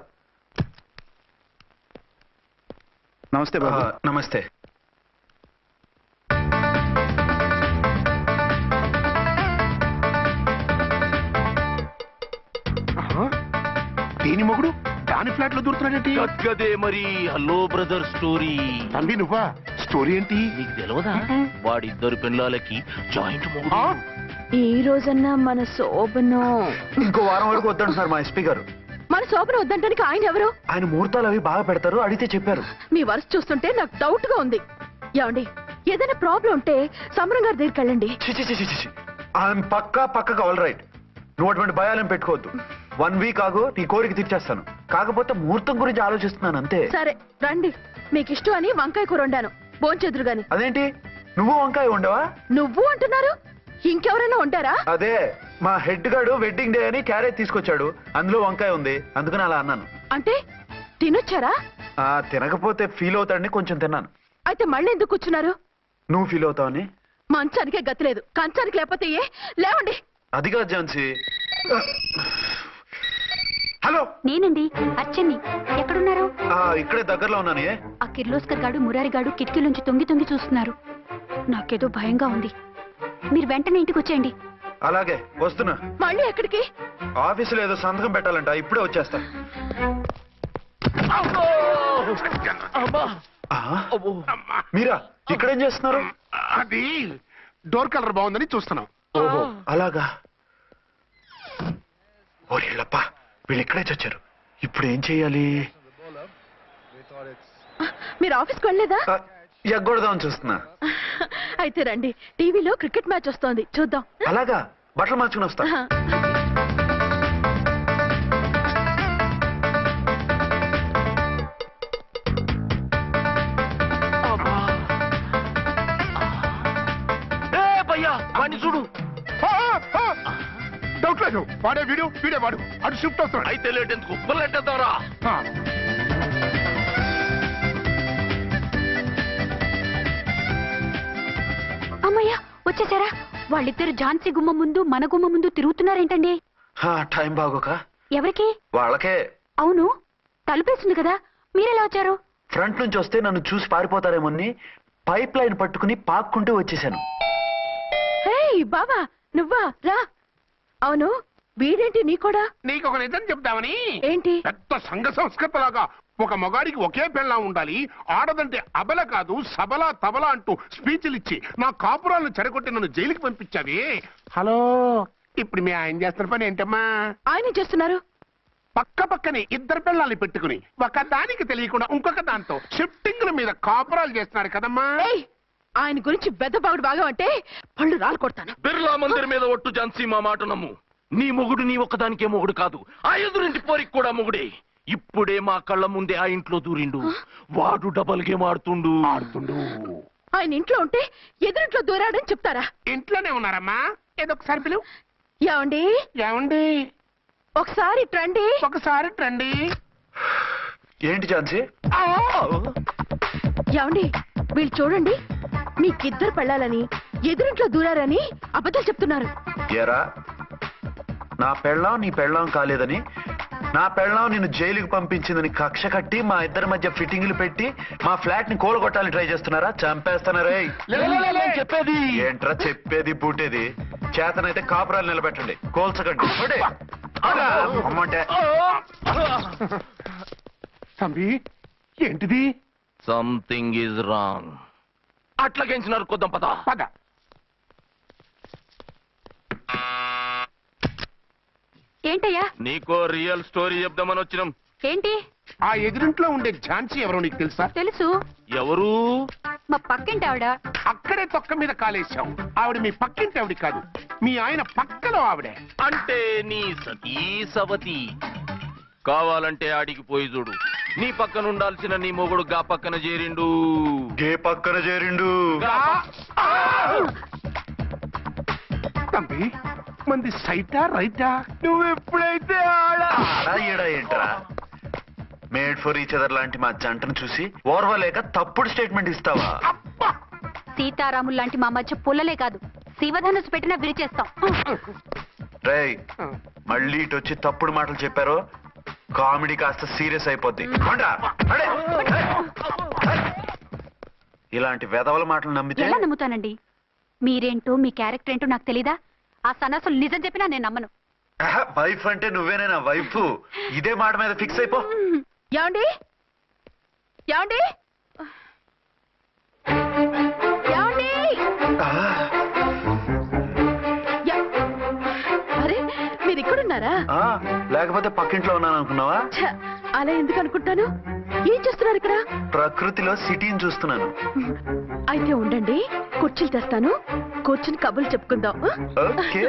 నమస్తే బాబు. నమస్తే. దేని మొగుడు దాని ఫ్లాట్ లో దూరుతున్నాడేంటి? గదే మరి హలో బ్రదర్ స్టోరీ. తంబి నువ్వా? స్టోరీ ఏంటి? నీకు తెలియదా? వాడిద్దరు పిల్లలకి జాయింట్ మొగుడు. ఈ రోజన్నా మన శోభను. ఇంకో వారం వరకు వద్దంటున్నారు మా ఎస్పీ గారు. మన శోభను వద్దంటానికి ఆయన ఎవరు? ఆయన ముహూర్తాలు అవి బాగా పెడతారు, అడిగితే చెప్పారు. మీ వరుస చూస్తుంటే నాకు డౌట్ గా ఉంది. ఏమండి, ఏదైనా ప్రాబ్లం ఉంటే సమరం గారి దగ్గరికి వెళ్ళండి. ఆయన పక్కగా ఆల్ రైట్. నువ్వు అటువంటి భయాలను పెట్టుకోవద్దు. 1 week ఆగు, నీ కోరిక తీర్చేస్తాను. కాకపోతే ముహూర్తం గురించి ఆలోచిస్తున్నాను అంతే. సరే రండి, మీకు ఇష్టం అని వంకాయ కూర వండాను, భోంచెదురు గాని. అదేంటి నువ్వు వంకాయ ఉండవా? నువ్వు అంటున్నారు, ఇంకెవరైనా ఉంటారా? అదే మా హెడ్ గాడు వెడ్డింగ్ డే అని క్యారేజ్ తీసుకొచ్చాడు, అందులో వంకాయ ఉంది, అందుకని అలా అన్నాను. అంటే తినొచ్చారా? తినకపోతే ఫీల్ అవుతాడని కొంచెం తిన్నాను. అయితే మళ్ళీ ఎందుకు కూర్చున్నారు? నువ్వు ఫీల్ అవుతావని. మంచానికే గతి లేదు, కంచానికి లేకపోతే ఏ? లేవండి. అది కాదు ఝాన్సీ. హలో, నేనండి అచ్చన్ని. ఎక్కడున్నారు? ఇక్కడే దగ్గరలో ఉన్నాను. ఆ కిర్లోస్కర్ గాడు మురారి గాడు కిటికీలోంచి తొంగి తొంగి చూస్తున్నారు. నాకేదో భయంగా ఉంది. మీరు వెంటనే ఇంటికి వచ్చేయండి. అలాగే వస్తున్నా. మళ్ళీ ఎక్కడికి? ఆఫీసులో ఏదో సంతకం పెట్టాలంట, ఇప్పుడే వచ్చేస్తా. మీరా ఇక్కడేం చేస్తున్నారు? అది డోర్ కలర్ బాగుందని చూస్తున్నాం. ఓహో అలాగా. ఓరేళ్ళప్ప, వీళ్ళు ఇక్కడే చచ్చారు. ఇప్పుడు ఏం చెయ్యాలి? మీరు ఆఫీస్కి వెళ్ళలేదా? ఎగ్గొడదామని చూస్తున్నా. అయితే రండి, టీవీలో క్రికెట్ మ్యాచ్ వస్తోంది, చూద్దాం. అలాగా, బట్టలు మార్చుకుని వస్తా. వాడిని చూడు. డౌట్ లేదు, వాడే వీడే వాడు. అటు షిఫ్ట్ అవుతాడు. అయితే లేట్ ఎందుకు, బుల్లెట్టేద్దాంరా. అమ్మయ్యా, వచ్చేసారా? వాళ్ళిద్దరు ఝాన్సీ గుమ్మ ముందు మన గుమ్మ ముందు తిరుగుతున్నారేంటండి? టైం బాగోక. ఎవరికి? వాళ్ళకే. అవును, తలుపేసింది కదా, మీరెలా వచ్చారు? ఫ్రంట్ నుంచి వస్తే నన్ను చూసి పారిపోతారేమోని పైప్ లైన్ పట్టుకుని పాక్కుంటూ వచ్చేసాను. హే బాబా, నువ్వా? రా. అవును, వీడేంటి నీ కూడా? నీకు ఒక నిజం చెప్తామని. ఏంటి? పెద్ద సంఘ సంస్కృత లాగా ఒక మగాడికి ఒకే పెళ్ళం ఉండాలి, ఆడదంటే అబల కాదు సబల తబల అంటూ స్పీచ్లు ఇచ్చి నా కాపురాలను చెడగొట్టి నన్ను జైలుకి పంపించావి. హలో, ఇప్పుడు మీ ఆయన చేస్తున్న పని ఏంటమ్మా? ఆయన చేస్తున్నారు. పక్కనే ఇద్దరు పిల్లల్ని పెట్టుకుని ఒక దానికి తెలియకుండా ఇంకొక దాంతో షిఫ్టింగ్ల మీద కాపురాలు చేస్తున్నారు కదమ్మా. ఆయన గురించి బెద్దబాగుడు బాగా అంటే పళ్ళు రాలు కొడతాను. బిర్లా మందిర్ మీద ఒట్టు ఝాన్సీ, మా మాట నమ్ము. నీ మొగుడు నీ ఒక్కదానికే మొగుడు కాదు, ఆ ఎదురింటి పోరికి కూడా మొగుడే. ఇప్పుడే మా కళ్ళ ముందే ఆ ఇంట్లో దూరిండు. వాడు డబల్ గేమ్ ఆడుతుండు. ఆయన ఇంట్లో ఉంటే ఎదురింట్లో దూరాడని చెప్తారా? ఇంట్లోనే ఉన్నారమ్మా, ఏదో ఒకసారి పిలువు. ఏమండి? ఏమండి? ఒకసారి ట్రండి. ఒకసారి ట్రండి. ఏంటి ఝాన్సీ? ఏమండి, వీళ్ళు చూడండి, మీకిద్దరు పెళ్ళాలని ఎదురింట్లో దూరారని అబద్ధాలు చెప్తున్నారు. ఏరా, నా పెళ్ళాం నీ పెళ్ళాం కాలేదని, నా పెళ్ళాం నిన్ను జైలుకి పంపించిందని కక్ష కట్టి మా ఇద్దరి మధ్య ఫిట్టింగ్లు పెట్టి మా ఫ్లాట్ ని కూలగొట్టాలని ట్రై చేస్తున్నారా? చంపేస్తున్నారే. చెప్పేది ఏంట్రా చెప్పేది బూటేది? చేతనైతే కాపురాలు నిలబెట్టండి, కోల్చకండి. అమ్మంటే తంబి, ఏంటిది? Something is wrong. అట్లాగేంచినారు కొద్దాం, పద. ఏంటయ్యా? నీకో రియల్ స్టోరీ చెప్దామని వచ్చినాం. ఏంటి? ఆ ఎదురింట్లో ఉండే ఝాన్సీ ఎవరో నీకు తెలుసా? తెలుసు. ఎవరు? మా పక్కింటి ఆవిడ. అక్కడే తొక్క మీద కాలేశాం. ఆవిడ మీ పక్కింటి ఆవిడ కాదు, మీ ఆయన పక్కలో ఆవిడే. అంటే నీ సతీ సవతి. కావాలంటే ఆడికి పోయి చూడు. నీ పక్కన ఉండాల్సిన నీ మొగుడు గా పక్కన చేరిండు. గే పక్కన చేరిండు. తంబి మంది సైటా రైటా? నువ్వు ఎప్పుడైతే ఆడా ఈడా ఏంట్రా? మేడ్ ఫర్ ఈచ్ అదర్ లాంటి మా జంటను చూసి ఓర్వలేక తప్పుడు స్టేట్మెంట్ ఇస్తావా? అబ్బా సీతారాములు లాంటి మా మధ్య పుల్లలే కాదు, శివధనుసు పెట్టినా విరిచేస్తాం. రేయ్, మళ్ళీ ఇటు వచ్చి తప్పుడు మాటలు చెప్పారో కామెడీ కాస్త సీరియస్ అయిపోద్ది. కొండ్రా, అడే. ఇలాంటి వెధవల మాటలు నమ్మితే ఎలా నమ్ముతానండి? మీరేంటో మీ క్యారెక్టర్ ఏంటో నాకు తెలీదా? ఆ సన్నాసులు నిజం చెప్పినా నేను నమ్మను. వైఫ్ అంటే నువ్వేనా వైఫ్? ఇదే మాట మీద ఫిక్స్ అయిపో. ఏమండి ఏమండి ఏమండి? అరే మీరు ఇక్కడున్నారా? లేకపోతే పక్కింట్లో ఉన్నాను అనుకున్నావా? ఛ, అలా ఎందుకు అనుకుంటాను? ఏం చేస్తున్నారు ఇక్కడ? ప్రకృతిలో సిటీని చూస్తున్నాను. అయితే ఉండండి, కుర్చీలు తెస్తాను, కూర్చుని కబుర్లు చెప్పుకుందాం. ఓకే.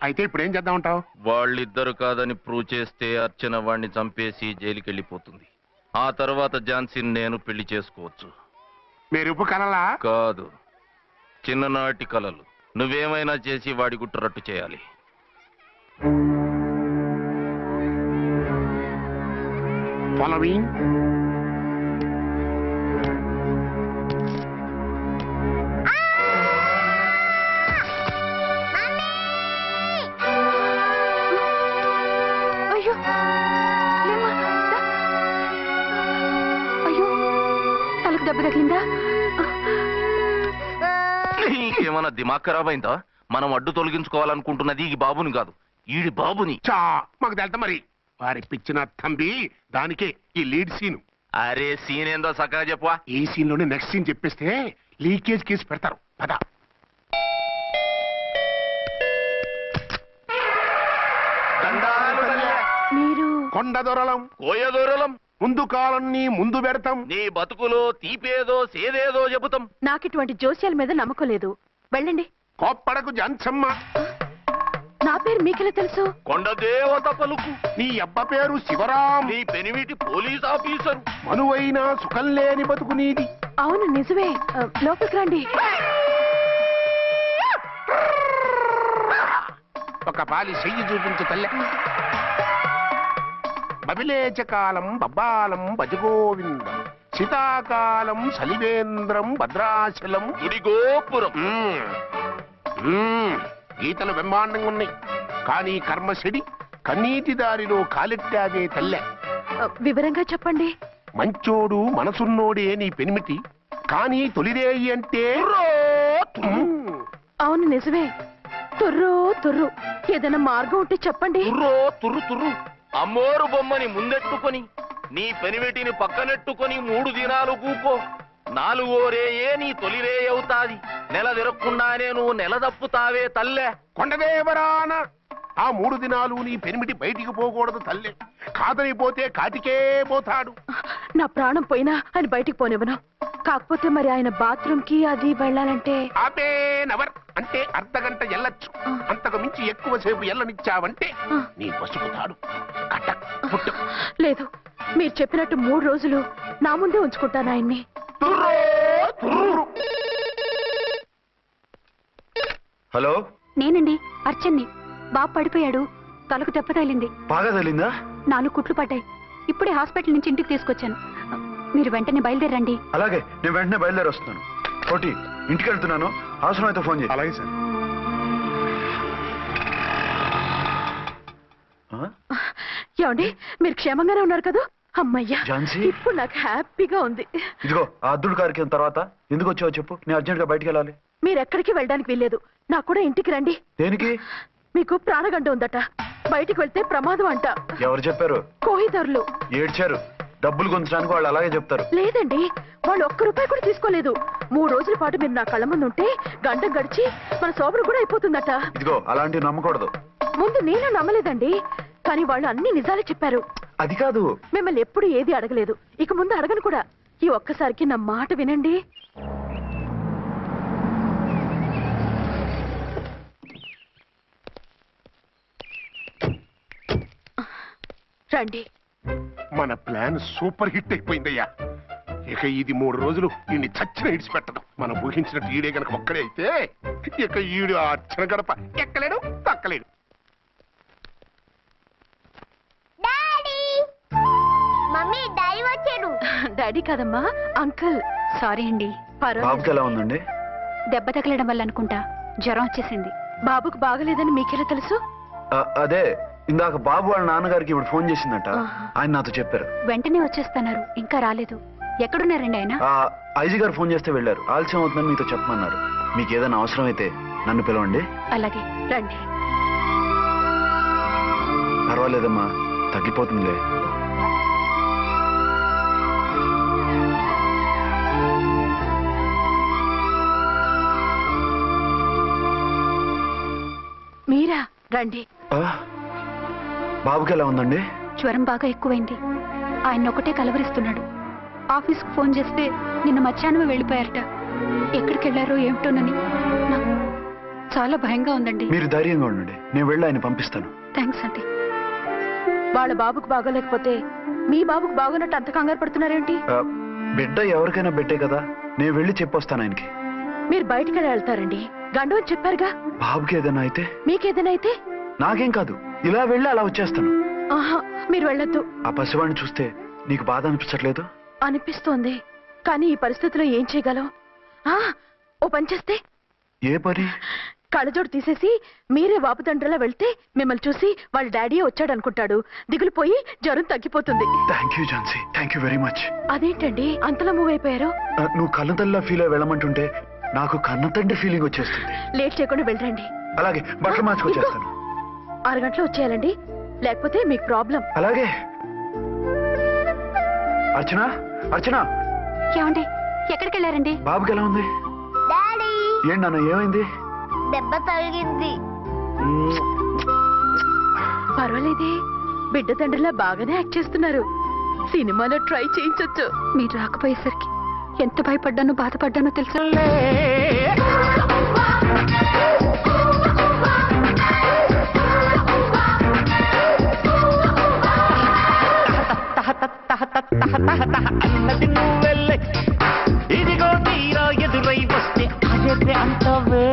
అయితే ఇప్పుడు ఏం చేద్దామంటావు? వాళ్ళిద్దరు కాదని ప్రూవ్ చేస్తే అర్చన వాణ్ణి చంపేసి జైలుకి వెళ్ళిపోతుంది. ఆ తర్వాత ఝాన్సీని నేను పెళ్లి చేసుకోవచ్చు. మీరు ఉప్పు కలలా? కాదు, చిన్ననాటి కలలు. నువ్వేమైనా చేసి వాడి గుట్టు చేయాలి. ఫాలోయింగ్. అయ్యో లేమ్మా, దా. అయ్యో తలకు దెబ్బ తగిలిందా? నీకేమన్నా దిమాగ్ ఖరాబ్ అయిందా? మనం అడ్డు తొలగించుకోవాలనుకుంటున్నది ఈ బాబుని కాదు, ఈడి బాబుని. చా మాకు తెలుతా మరి. వారి పిచ్చిన తంబి దానికే ఈ లీడ్ సీన్. అరే సీన్ ఏందో సక్కగా చెప్పవా? ఈ సీన్ లోనే నెక్స్ట్ సీన్ చెప్పేస్తే లీకేజ్ కేసు పెడతారు. పద. మీరు కొండ దొరలం, కోయ దూరలం, ముందు కాలన్నీ ముందు పెడతాం. నీ బతుకులో తీపేదో సేదేదో చెబుతాం. నాకు ఇటువంటి జోస్యాల మీద నమ్మకం లేదు. వెళ్ళండి. కోప్పడకు జంచమ్మ. నా పేరు మీకెలా తెలుసు? కొండ దేవత పలుకు. నీ అబ్బ పేరు శివరాం. నీ పెనిమిటి పోలీస్ ఆఫీసరు. మనువైన సుఖం లేని బతుకు నీది. అవును నిజమే. లోపలికి రండి. ఒక పాలి చెయ్యి చూపించు తల్లె. బబిలేచకాలం బబ్బాలం భజగోవిందం, శీతాకాలం సలివేంద్రం భద్రాచలం. గుడి గోపురం. గీతలు బ్రహ్మాండంగా ఉన్నాయి, కానీ కర్మ చెడి కన్నీటి దారిలో కాలెట్టాగే తల్లె. వివరంగా చెప్పండి. మంచోడు మనసున్నోడే నీ పెనిమిటి, కానీ తొలిరేయి అంటే అవును నిజమే. తుర్రు తుర్రు. ఏదైనా మార్గం ఉంటే చెప్పండి. తుర్రో తుర్రు తుర్రు. అమ్మోరు బొమ్మని ముందెట్టుకొని నీ పెనిమిటిని పక్కనెట్టుకొని 3 దినాలు కూకో. 4వ రేయే నీ తొలి రే అవుతాది. నెల తిరగకుండానే నువ్వు నెల తప్పుతావే తల్లే. కొండదేవరాన ఆ 3 దినాలు నీ పెనిమిటి బయటికి పోకూడదు తల్లే. కాదని పోతే కాటికే పోతాడు. నా ప్రాణం పోయినా ఆయన బయటికి పోనివ్వను. కాకపోతే మరి ఆయన బాత్రూమ్ కి అది వెళ్ళాలంటే ఆపేనవర్ అంటే అర్ధగంట ఎల్లొచ్చు. అంతకు మించి ఎక్కువసేపు ఎల్లనిచ్చావంటే నీ పసుపుతాడు కటక్ పుట్టు. లేదు, మీరు చెప్పినట్టు 3 రోజులు నా ముందే ఉంచుకుంటాను ఆయన్ని. హలో, నేనండి అర్చన్ని. బాబు పడిపోయాడు, తలకు దెబ్బ తగిలింది. బాగా తగిలిందా? 4 కుట్లు పడ్డాయి. ఇప్పుడే హాస్పిటల్ నుంచి ఇంటికి తీసుకొచ్చాను. మీరు వెంటనే బయలుదేరండి. అలాగే, నేను వెంటనే బయలుదేరి వస్తున్నాను. కోటి, ఇంటికి వెళ్తున్నాను. అవసరమైతే ఫోన్ చేయి. అలాగే సార్. ఏమండి, మీరు క్షేమంగానే ఉన్నారు కదా? అమ్మయ్యా, ఝాన్సీ? ఇప్పుడు నాకు హ్యాపీగా ఉంది. ఇదిగో ఆ అద్దుడు కార్యక్రమం తర్వాత ఎందుకు వచ్చావో చెప్పు. నేను అర్జెంట్ గా బయటికి వెళ్ళాలి. మీరు ఎక్కడికి వెళ్ళడానికి వీల్లేదు. నాకు కూడా ఇంటికి రండి. దేనికి? మీకు ప్రాణగంట ఉందట. బయటికి వెళ్తే ప్రమాదం అంట. ఎవరు చెప్పారు? కోహిదర్లు ఏడ్చారు. డబ్బులు గుంచడానికి వాళ్ళు అలాగే చెప్తారు. లేదండి, వాళ్ళు ₹1 కూడా తీసుకోలేదు. 3 రోజుల పాటు మీరు నా కళ్ళ ముందు ఉంటే గంట గడిచి మన సోబరు కూడా అయిపోతుందట. ఇదిగో అలాంటివి నమ్మకూడదు. ముందు నేను నమ్మలేదండి, కానీ వాళ్ళు అన్ని నిజాలే చెప్పారు. అది కాదు. మిమ్మల్ని ఎప్పుడు ఏది అడగలేదు, ఇక ముందు అడగను కూడా. ఈ ఒక్కసారికి నా మాట వినండి. రండి. మన ప్లాన్ సూపర్ హిట్ అయిపోయిందయ్యా. ఇక ఇది 3 రోజులు ఈయన్ని చచ్చిన ఇడిచిపెట్టడం. మనం ఊహించినట్టు ఈడే గనక ఒక్కడే అయితే ఇక ఈడు ఆ అర్చన గడప ఎక్కలేడు తక్కలేడు. డాడీ మమ్మీ డాడీ వచ్చారు. డాడీ కాదమ్మా, అంకుల్. సారీ అండి. బాబుకి ఎలా ఉందండి? దెబ్బ తగలడం వల్ల అనుకుంటా జ్వరం వచ్చేసింది. బాబుకు బాగలేదని మీకెలా తెలుసు? అదే ఇందాక బాబు వాళ్ళ నాన్నగారికి ఇప్పుడు ఫోన్ చేసిందట. ఆయన నాతో చెప్పారు. వెంటనే వచ్చేస్తున్నారు, ఇంకా రాలేదు. ఎక్కడున్నారండి ఆయన? ఐజీ గారు ఫోన్ చేస్తే వెళ్ళారు. ఆలస్యం అవుతుందని మీతో చెప్పమన్నారు. మీకు ఏదైనా అవసరం అయితే నన్ను పిలవండి. అలాగే. రండి. పర్వాలేదమ్మా, తగ్గిపోతుందిలే. మీరా? రండి. బాబుకి ఎలా ఉందండి? జ్వరం బాగా ఎక్కువైంది. ఆయన ఒకటే కలవరిస్తున్నాడు. ఆఫీస్కు ఫోన్ చేస్తే నిన్న మధ్యాహ్నమే వెళ్ళిపోయారట. ఎక్కడికి వెళ్ళారో ఏమిటోనని నాకు చాలా భయంగా ఉందండి. మీరు ధైర్యంగా ఉండండి, నేను వెళ్ళి ఆయన పంపిస్తాను. థ్యాంక్స్ అండి. వాళ్ళ బాబుకు బాగోలేకపోతే మీ బాబుకు బాగోనట్టు అంత కంగారు పడుతున్నారేంటి? బిడ్డ ఎవరికైనా బిడ్డే కదా, నేను వెళ్ళి చెప్పొస్తాను ఆయనకి. మీరు బయటికి వెళ్తారండి, గండు అని చెప్పారుగా. బాబుకి ఏదైనా అయితే? మీకేదైనా అయితే? నాకేం కాదు, ఇలా వెళ్ళి అలా వచ్చేస్తాను. ఆహా, మీరు వెళ్ళొద్దు. ఆ పసివాడిని చూస్తే నీకు బాధ అనిపించట్లేదు? అనిపిస్తోంది, కానీ ఈ పరిస్థితిలో ఏం చేయగలం? ఓ పని చేస్తే? ఏ పని? కళ్ళజోడు తీసేసి మీరే వాపుతండ్రిలా వెళ్తే మిమ్మల్ని చూసి వాళ్ళ డాడీ వచ్చాడు అనుకుంటాడు. దిగులు పోయి జ్వరం తగ్గిపోతుంది. Thank you Jhansi, thank you very much. అదేంటండి అంతలా మూవ్ అయిపోయారు? నువ్వు కన్నతల్లిలా ఫీల్ అయి వెళ్ళమంటుంటే నాకు కన్నతండ్రి ఫీలింగ్ వచ్చేస్తుంది. లేట్ చేయకుండా వెళ్ళండి. అలాగే, బట్టలు మార్చుకొచ్చేస్తాను. 6 గంటలు వచ్చేయాలండి, లేకపోతే మీకు ప్రాబ్లం. అలాగే. అర్చన, అర్చన. ఏమండి, ఎక్కడికి వెళ్ళారండి? బాబుకి ఎలా ఉంది? డాడీ ఏంటి నాన్న, ఏమైంది? దెబ్బ తగిలింది. పర్వాలేదే, బిడ్డ తండ్రిలా బాగానే యాక్ట్ చేస్తున్నారు. సినిమాలో ట్రై చేయించొచ్చు. మీరు రాకపోయేసరికి ఎంత భయపడ్డానో బాధపడ్డానో తెలుసా? అన్నది నువ్వెళ్ళే, ఇదిగో తీరా ఎదురై వస్తే అదే అంతవే.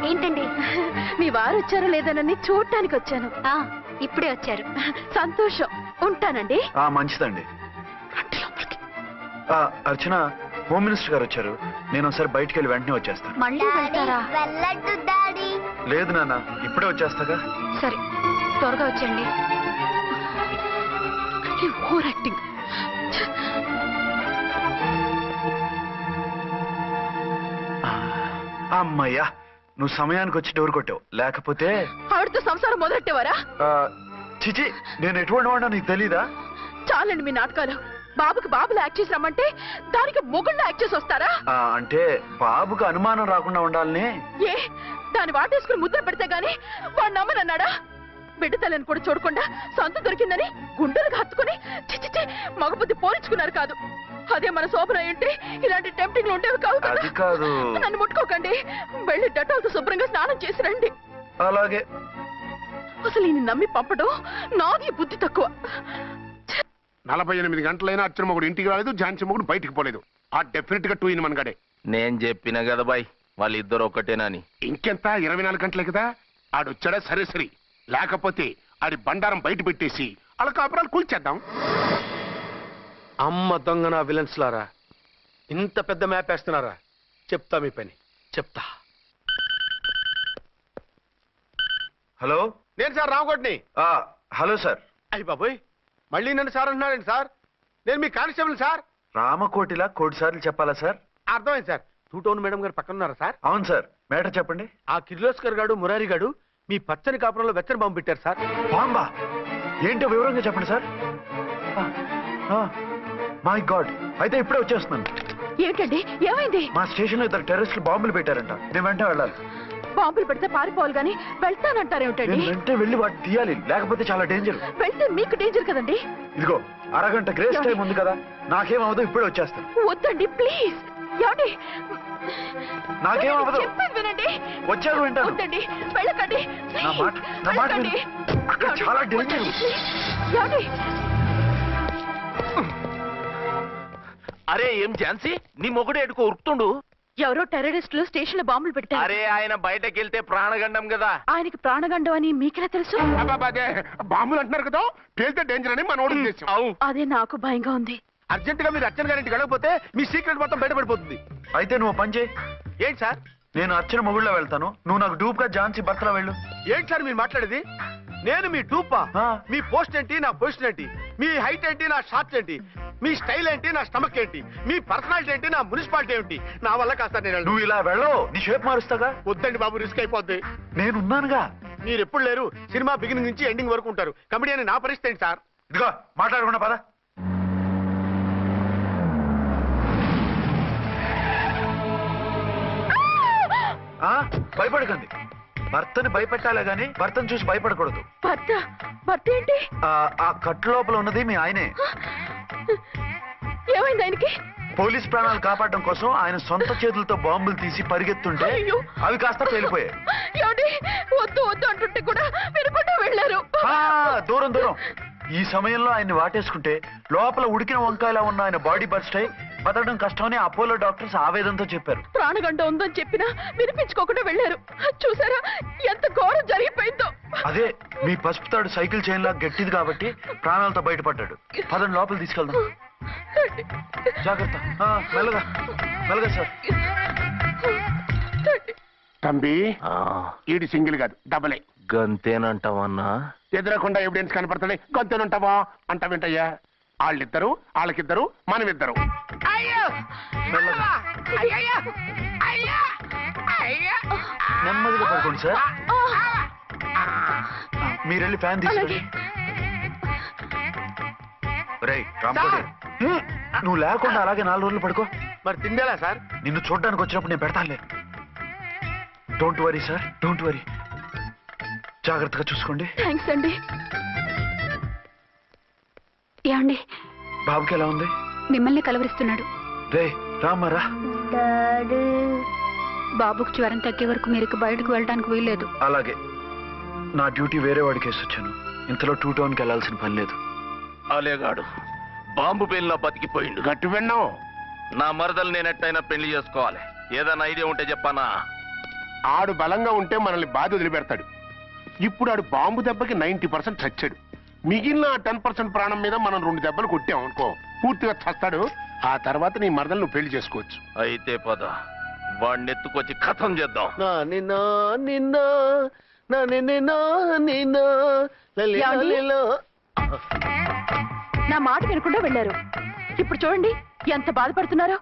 ఏంటండి? మీ వారు వచ్చారో లేదనని చూడటానికి వచ్చాను. ఇప్పుడే వచ్చారు. సంతోషం. ఉంటానండి. మంచిదండి. అర్చన, హోమ్ మినిస్టర్ గారు వచ్చారు. నేను ఒకసారి బయటికి వెళ్ళి వెంటనే వచ్చేస్తాను. మళ్ళీ వెళ్తారా? వెళ్ళొద్దు డాడీ. లేదు నాన్న, ఇప్పుడే వచ్చేస్తాగా. సరే, త్వరగా వచ్చేయండి. Over acting. అమ్మయ్యా, నువ్వు సమయానికి వచ్చి డోర్ కొట్టావు. లేకపోతే ఆవిడతో సంసారం మొదలెట్టేవారా? చిచి, నేను ఎటువంటి వాడినా నీకు తెలీదా? చాలండి మీ నాటకాలు. బాబుకి బాబులు యాక్ట్ చేసి రమ్మంటే దానికి మొగుళ్ళు యాక్ట్ చేసి వస్తారా? అంటే బాబుకు అనుమానం రాకుండా ఉండాలని. ఏ, దాన్ని వాటేసుకుని ముద్ర పెడితే గాని వాడు నమ్మనన్నాడా? బిడ్డ తల్లిని కూడా చూడకుండా సొంత దొరికిందని గుండెలకు హత్తుకుని చిచిచి మగబుద్ధి పోల్చుకున్నారు కాదు. అదే మన శోభన ఏంటి ఇలాంటి టెంప్టింగ్లు ఉండేవి కావు కదా. అది కాదు. నన్ను ముట్టుకోకండి, వెళ్ళి డెటాల్తో శుభ్రంగా స్నానం చేసి రండి. అలాగే. అసలు ఈయన నమ్మి పంపడం నాది బుద్ధి తక్కువ. 48 గంటలైనా అర్చన మొగుడు ఇంటికి రాలేదు, ఝాన్సీ మొగుడు బయటికి పోలేదు. ఆ డెఫినెట్ గా 2 in 1 గడే. నేను చెప్పిన కదా బాయ్, వాళ్ళిద్దరు ఒక్కటేనని. ఇంకెంత 24 గంటలే కదా. ఆడొచ్చాడా సరే సరే, లేకపోతే ఆడి బండారం బయట పెట్టేసి వాళ్ళ కాపురాలు కూల్చేద్దాం. అమ్మ దొంగన విలన్స్ లారా, ఇంత పెద్ద మ్యాప్ వేస్తున్నారా? చెప్తా మీ పని చెప్తా. హలో, నేను సార్ రామకోటిని. Hello sir. అయ్యి బాబోయ్, మళ్ళీ నన్ను సార్ అంటున్నారండి సార్? నేను మీ కానిస్టేబుల్ సార్. రామకోటిలా కోటి సార్లు చెప్పాలా సార్? అర్థమైంది సార్. 2 టౌన్ మేడం గారు పక్కన ఉన్నారా సార్? అవును సార్. మ్యాటర్ చెప్పండి. ఆ కిర్లోస్కర్ గాడు మురారి గాడు మీ పచ్చని కాపురంలో వెచ్చని బాంబు పెట్టారు సార్. బాంబా? ఏంటో వివరంగా చెప్పండి సార్. మై గాడ్, అయితే ఇప్పుడే వచ్చేస్తున్నాను. ఏంటండి, ఏమైంది? మా స్టేషన్ లో 2 టెర్రరిస్టులు బాంబులు పెట్టారంట. నేను వెంటనే వెళ్ళాలి. బాంబులు పెడితే పారిపోవాలి గాని వెళ్తానంటారేమిటండి? నేను వెంటనే వెళ్ళి వాటిని తీయాలి, లేకపోతే చాలా డేంజర్. వెళ్తే మీకు డేంజర్ కదండి. ఇదిగో అరగంట గ్రేస్ టైం ఉంది కదా, నాకేమవదు, ఇప్పుడే వచ్చేస్తాను. వద్దండి ప్లీజ్. ఏమండి, నాకేమవదు, చెప్పేది వినండి. వచ్చాక వింటాను. వద్దండి, వెళ్ళకండి. నా మాట విను. అక్కడ చాలా డేంజర్. ఏమండి, అరే ఏం ఝాన్సీ, నీ మొగుడు ఎడుకో ఉరుకుతుండు. ఎవరో టెర్రరిస్టులు స్టేషన్ లో బాంబులు పెట్టారు. అరే ఆయన బయటకి వెళ్తే ప్రాణగండం కదా. ఆయనకి ప్రాణగండం అని మీకెలా తెలుసు? అదే బాంబులు అంటున్నారు కదా, పేలితే డేంజర్ అని మన ఉద్దేశం. అదే నాకు భయంగా ఉంది. అర్జెంట్ గా మీరు అర్చన గారింటికి వెళ్ళకపోతే మీ సీక్రెట్ మొత్తం బయటపడిపోతుంది. అయితే నువ్వు పని చేయి. ఏంటి సార్? నేను అర్చన మొగుళ్ళో వెళ్తాను, నువ్వు నాకు డూప్ గా ఝాన్సీ భర్తలో వెళ్ళు. ఏంటి సార్ మీరు మాట్లాడేది? నేను మీ డూపా? మీ పోస్ట్ ఏంటి, నా పొజిషన్ ఏంటి? మీ హైట్ ఏంటి, నా షార్ట్స్ ఏంటి? మీ స్టైల్ ఏంటి, నా స్టమక్ ఏంటి? మీ పర్సనాలిటీ ఏంటి, నా మున్సిపాలిటీ ఏంటి? నా వల్ల కాస్త నేను నువ్వు ఇలా వెళ్ళవు, నీ షేప్ మారుస్తాగా. వద్దండి బాబు, రిస్క్ అయిపోద్ది. నేనున్నానుగా. మీరు ఎప్పుడు లేరు, సినిమా బిగినింగ్ నుంచి ఎండింగ్ వరకు ఉంటారు. కమెడీ అని నా పరిస్థితి ఏంటి సార్? ఇదిగో మాట్లాడకుండా పద. భయపడకండి. భర్తని భయపెట్టాలే గాని భర్తను చూసి భయపడకూడదు. భర్త ఏంటి? ఆ కట్టు లోపల ఉన్నది మీ ఆయనే. ఏమైంది ఆయనకి? పోలీస్ ప్రాణాలు కాపాడడం కోసం ఆయన సొంత చేతులతో బాంబులు తీసి పరిగెత్తుంటే అవి కాస్త పేలిపోయాయి. వద్దు వద్దు అంటుంటే కూడా వినకుండా వెళ్ళారు. దూరం దూరం. ఈ సమయంలో ఆయన్ని వాటేసుకుంటే లోపల ఉడికిన వంకాయలా ఉన్న ఆయన బాడీ బర్స్ట్ అయి బతకడం కష్టమని అపోలో డాక్టర్స్ ఆవేదనతో చెప్పారు. ప్రాణగంట ఉందని చెప్పినా వినిపించుకోకుండా వెళ్ళారు. చూసారా ఎంత ఘోరం జరిగిపోయిందో. అదే మీ పసుపు తాడు సైకిల్ చైన్ లా గట్టిది కాబట్టి ప్రాణాలతో బయటపడ్డాడు. పదండి లోపల తీసుకెళ్దాం. జాగ్రత్త. మెల్లగా మెల్లగా సార్. తంబి, ఈడి సింగిల్ కాదు డబలే. గంతేనంటావన్నా? ఎదురకుండా ఎవిడెన్స్ కనపడతాయి, గంతేనంటావా అంట వింటయ్యా. వాళ్ళిద్దరు, వాళ్ళకిద్దరు, మనమిద్దరు. నెమ్మదిగా పడుకోండి సార్. మీరెళ్ళి ఫ్యాన్ తీసుకోండి. రేయ్ రాంకోటి, నువ్వు లేకుండా అలాగే 4 రోజులు పడుకో. మరి తిండేలా సార్? నిన్ను చూడడానికి వచ్చినప్పుడు నేను పెడతానులే. Don't worry sir, don't worry. జాగ్రత్తగా చూసుకోండి. థ్యాంక్స్ అండి. ఏమండి, బాబుకి ఎలా ఉంది? మిమ్మల్ని కలవరిస్తున్నాడు. రే రామారా. బాబుకు జ్వరం తగ్గే వరకు మీరు బయటకు వెళ్ళడానికి వీల్లేదు. అలాగే. నా డ్యూటీ వేరే వాడికి వేసి వచ్చాను. ఇంతలో 2 టౌన్కి వెళ్ళాల్సిన పని లేదు. అలేగాడు బాంబు పేలినా బతికిపోయిండు. గట్టి విన్నావు. నా మరదలు నేను ఎట్టయినా పెళ్లి చేసుకోవాలి. ఏదైనా ఐడియా ఉంటే చెప్పానా? ఆడు బలంగా ఉంటే మనల్ని బాధ వదిలిపెడతాడు. ఇప్పుడు ఆడు బాంబు దెబ్బకి 90% చచ్చాడు. మిగిలిన 10% ప్రాణం మీద మనం 2 దెబ్బలు కొట్టాం అనుకో, పూర్తిగా చస్తాడు. ఆ తర్వాత నీ మరదలు నువ్వు పెళ్లి చేసుకోవచ్చు. అయితే పద, వాడిని ఎత్తుకొచ్చి కథం చేద్దాం. నా మాట వినకుండా వెళ్ళారు. ఇప్పుడు చూడండి ఎంత బాధపడుతున్నారో.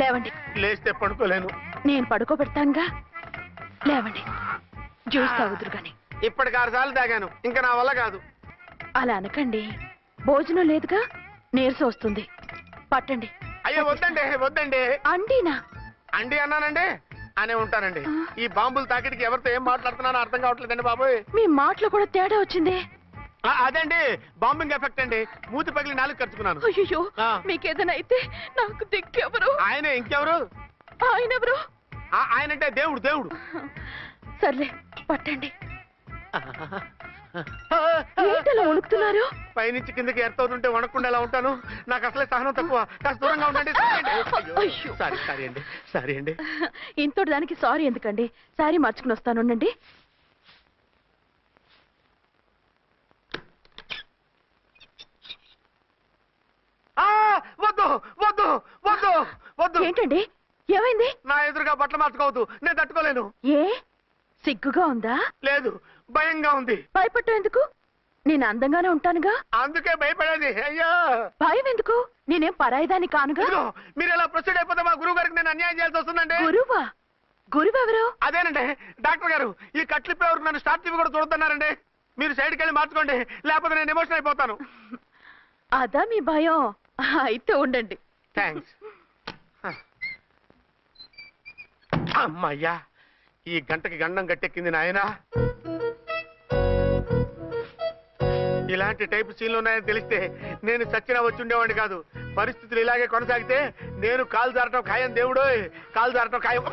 లేవండి. లేస్తే పడుకోలేను. నేను పడుకోబెడతానుగా. లేవండి, జ్యూస్ తాగుదురు గాని. ఇప్పటికి 6 సార్లు తాగాను, ఇంకా నా వల్ల కాదు. అలా అనకండి, భోజనం లేదుగా, నీరసం వస్తుంది. పట్టండి. అయ్యో వద్దండి, వద్దండి. అండినా? అండి అన్నానండి, అనే ఉంటానండి. ఈ బాంబులు తాకిడికి ఎవరితో ఏం మాట్లాడుతున్నానో అర్థం కావట్లేదండి బాబోయ్. మీ మాటలో కూడా తేడా వచ్చింది. అదండి బాంబింగ్ ఎఫెక్ట్ అండి. మూతి పగిలి 4 ఖర్చుకున్నాను. అయ్యో, మీకేదైనా అయితే నాకు దిక్కెవరు? ఆయనే, ఇంకెవరు? ఆయనెవరు? ఆయనంటే దేవుడు. దేవుడు. సర్లే పట్టండి. ఏంటలా వణుకుతున్నారు? పైనుంచి కిందకి ఎర్తవుతుంటే వణకుండా ఎలా ఉంటాను? నాకు అసలే సహనం తక్కువ. కాస్త దూరంగా ఉండండి. సారీ అండి. ఇంతటి దానికి సారీ ఎందుకండి? సారీ మార్చుకుని వస్తానుండండి. వద్దు వద్దు వద్దు వద్దు. ఏంటండి ఏమైంది? నా ఎదురుగా బట్టలు మార్చుకోవద్దు, నేను తట్టుకోలేను. ఏ సిగ్గుగా ఉందా? లేదు, భయంగా ఉంది. భయపట్టు ఎందుకు? నేను అందంగానే ఉంటానుగా. అందుకే భయపడేది. అయ్యో భయం ఎందుకు? నేనేం పరాయిదాన్ని కానుగా. ఇదిగో, మీరు ఇలా ప్రొసీడ్ అయిపోతే మా గురువు గారికి నేను అన్యాయం చేయాల్సి వస్తుందండి. గురువా? గురువెవరు? అదేనండి డాక్టర్ గారు. ఈ కట్లిప్పే వరకు నన్ను స్టార్ట్ టీవీ కూడా చూడొద్దన్నారండి. మీరు సైడ్కి వెళ్ళి మార్చుకోండి, లేకపోతే నేను ఎమోషన్ అయిపోతాను. అదా మీ భయం? అయితే ఉండండి. థ్యాంక్స్. అమ్మయ్యా, ఈ గంటకి గండం గట్టెక్కింది నాయనా. ఇలాంటి టైప్ సీన్లు ఉన్నాయని తెలిస్తే నేను చచ్చినా వచ్చి ఉండేవాడిని కాదు. పరిస్థితులు ఇలాగే కొనసాగితే నేను కాలు జారటం ఖాయం. దేవుడు, కాలు జారటం ఖాయం.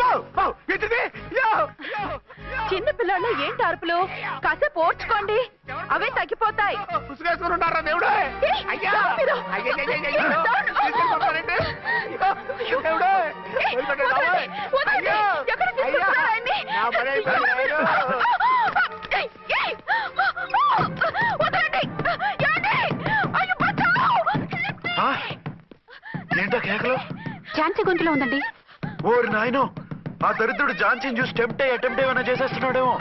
చిన్న పిల్లలు ఏంటి అరుపులు? కాసేపు ఓర్చుకోండి, అవే తగ్గిపోతాయి. ఉసుగేసుకుని ఉంటారా దేవుడు? ఏంటో కేకలు? ఝాన్సీ గొంతులో ఉందండి. ఓరి నాయనో, ఆ దరిద్రుడు ఝాన్సీని చూసి అటెంప్ట్ ఏమైనా చేసేస్తున్నాడేమో.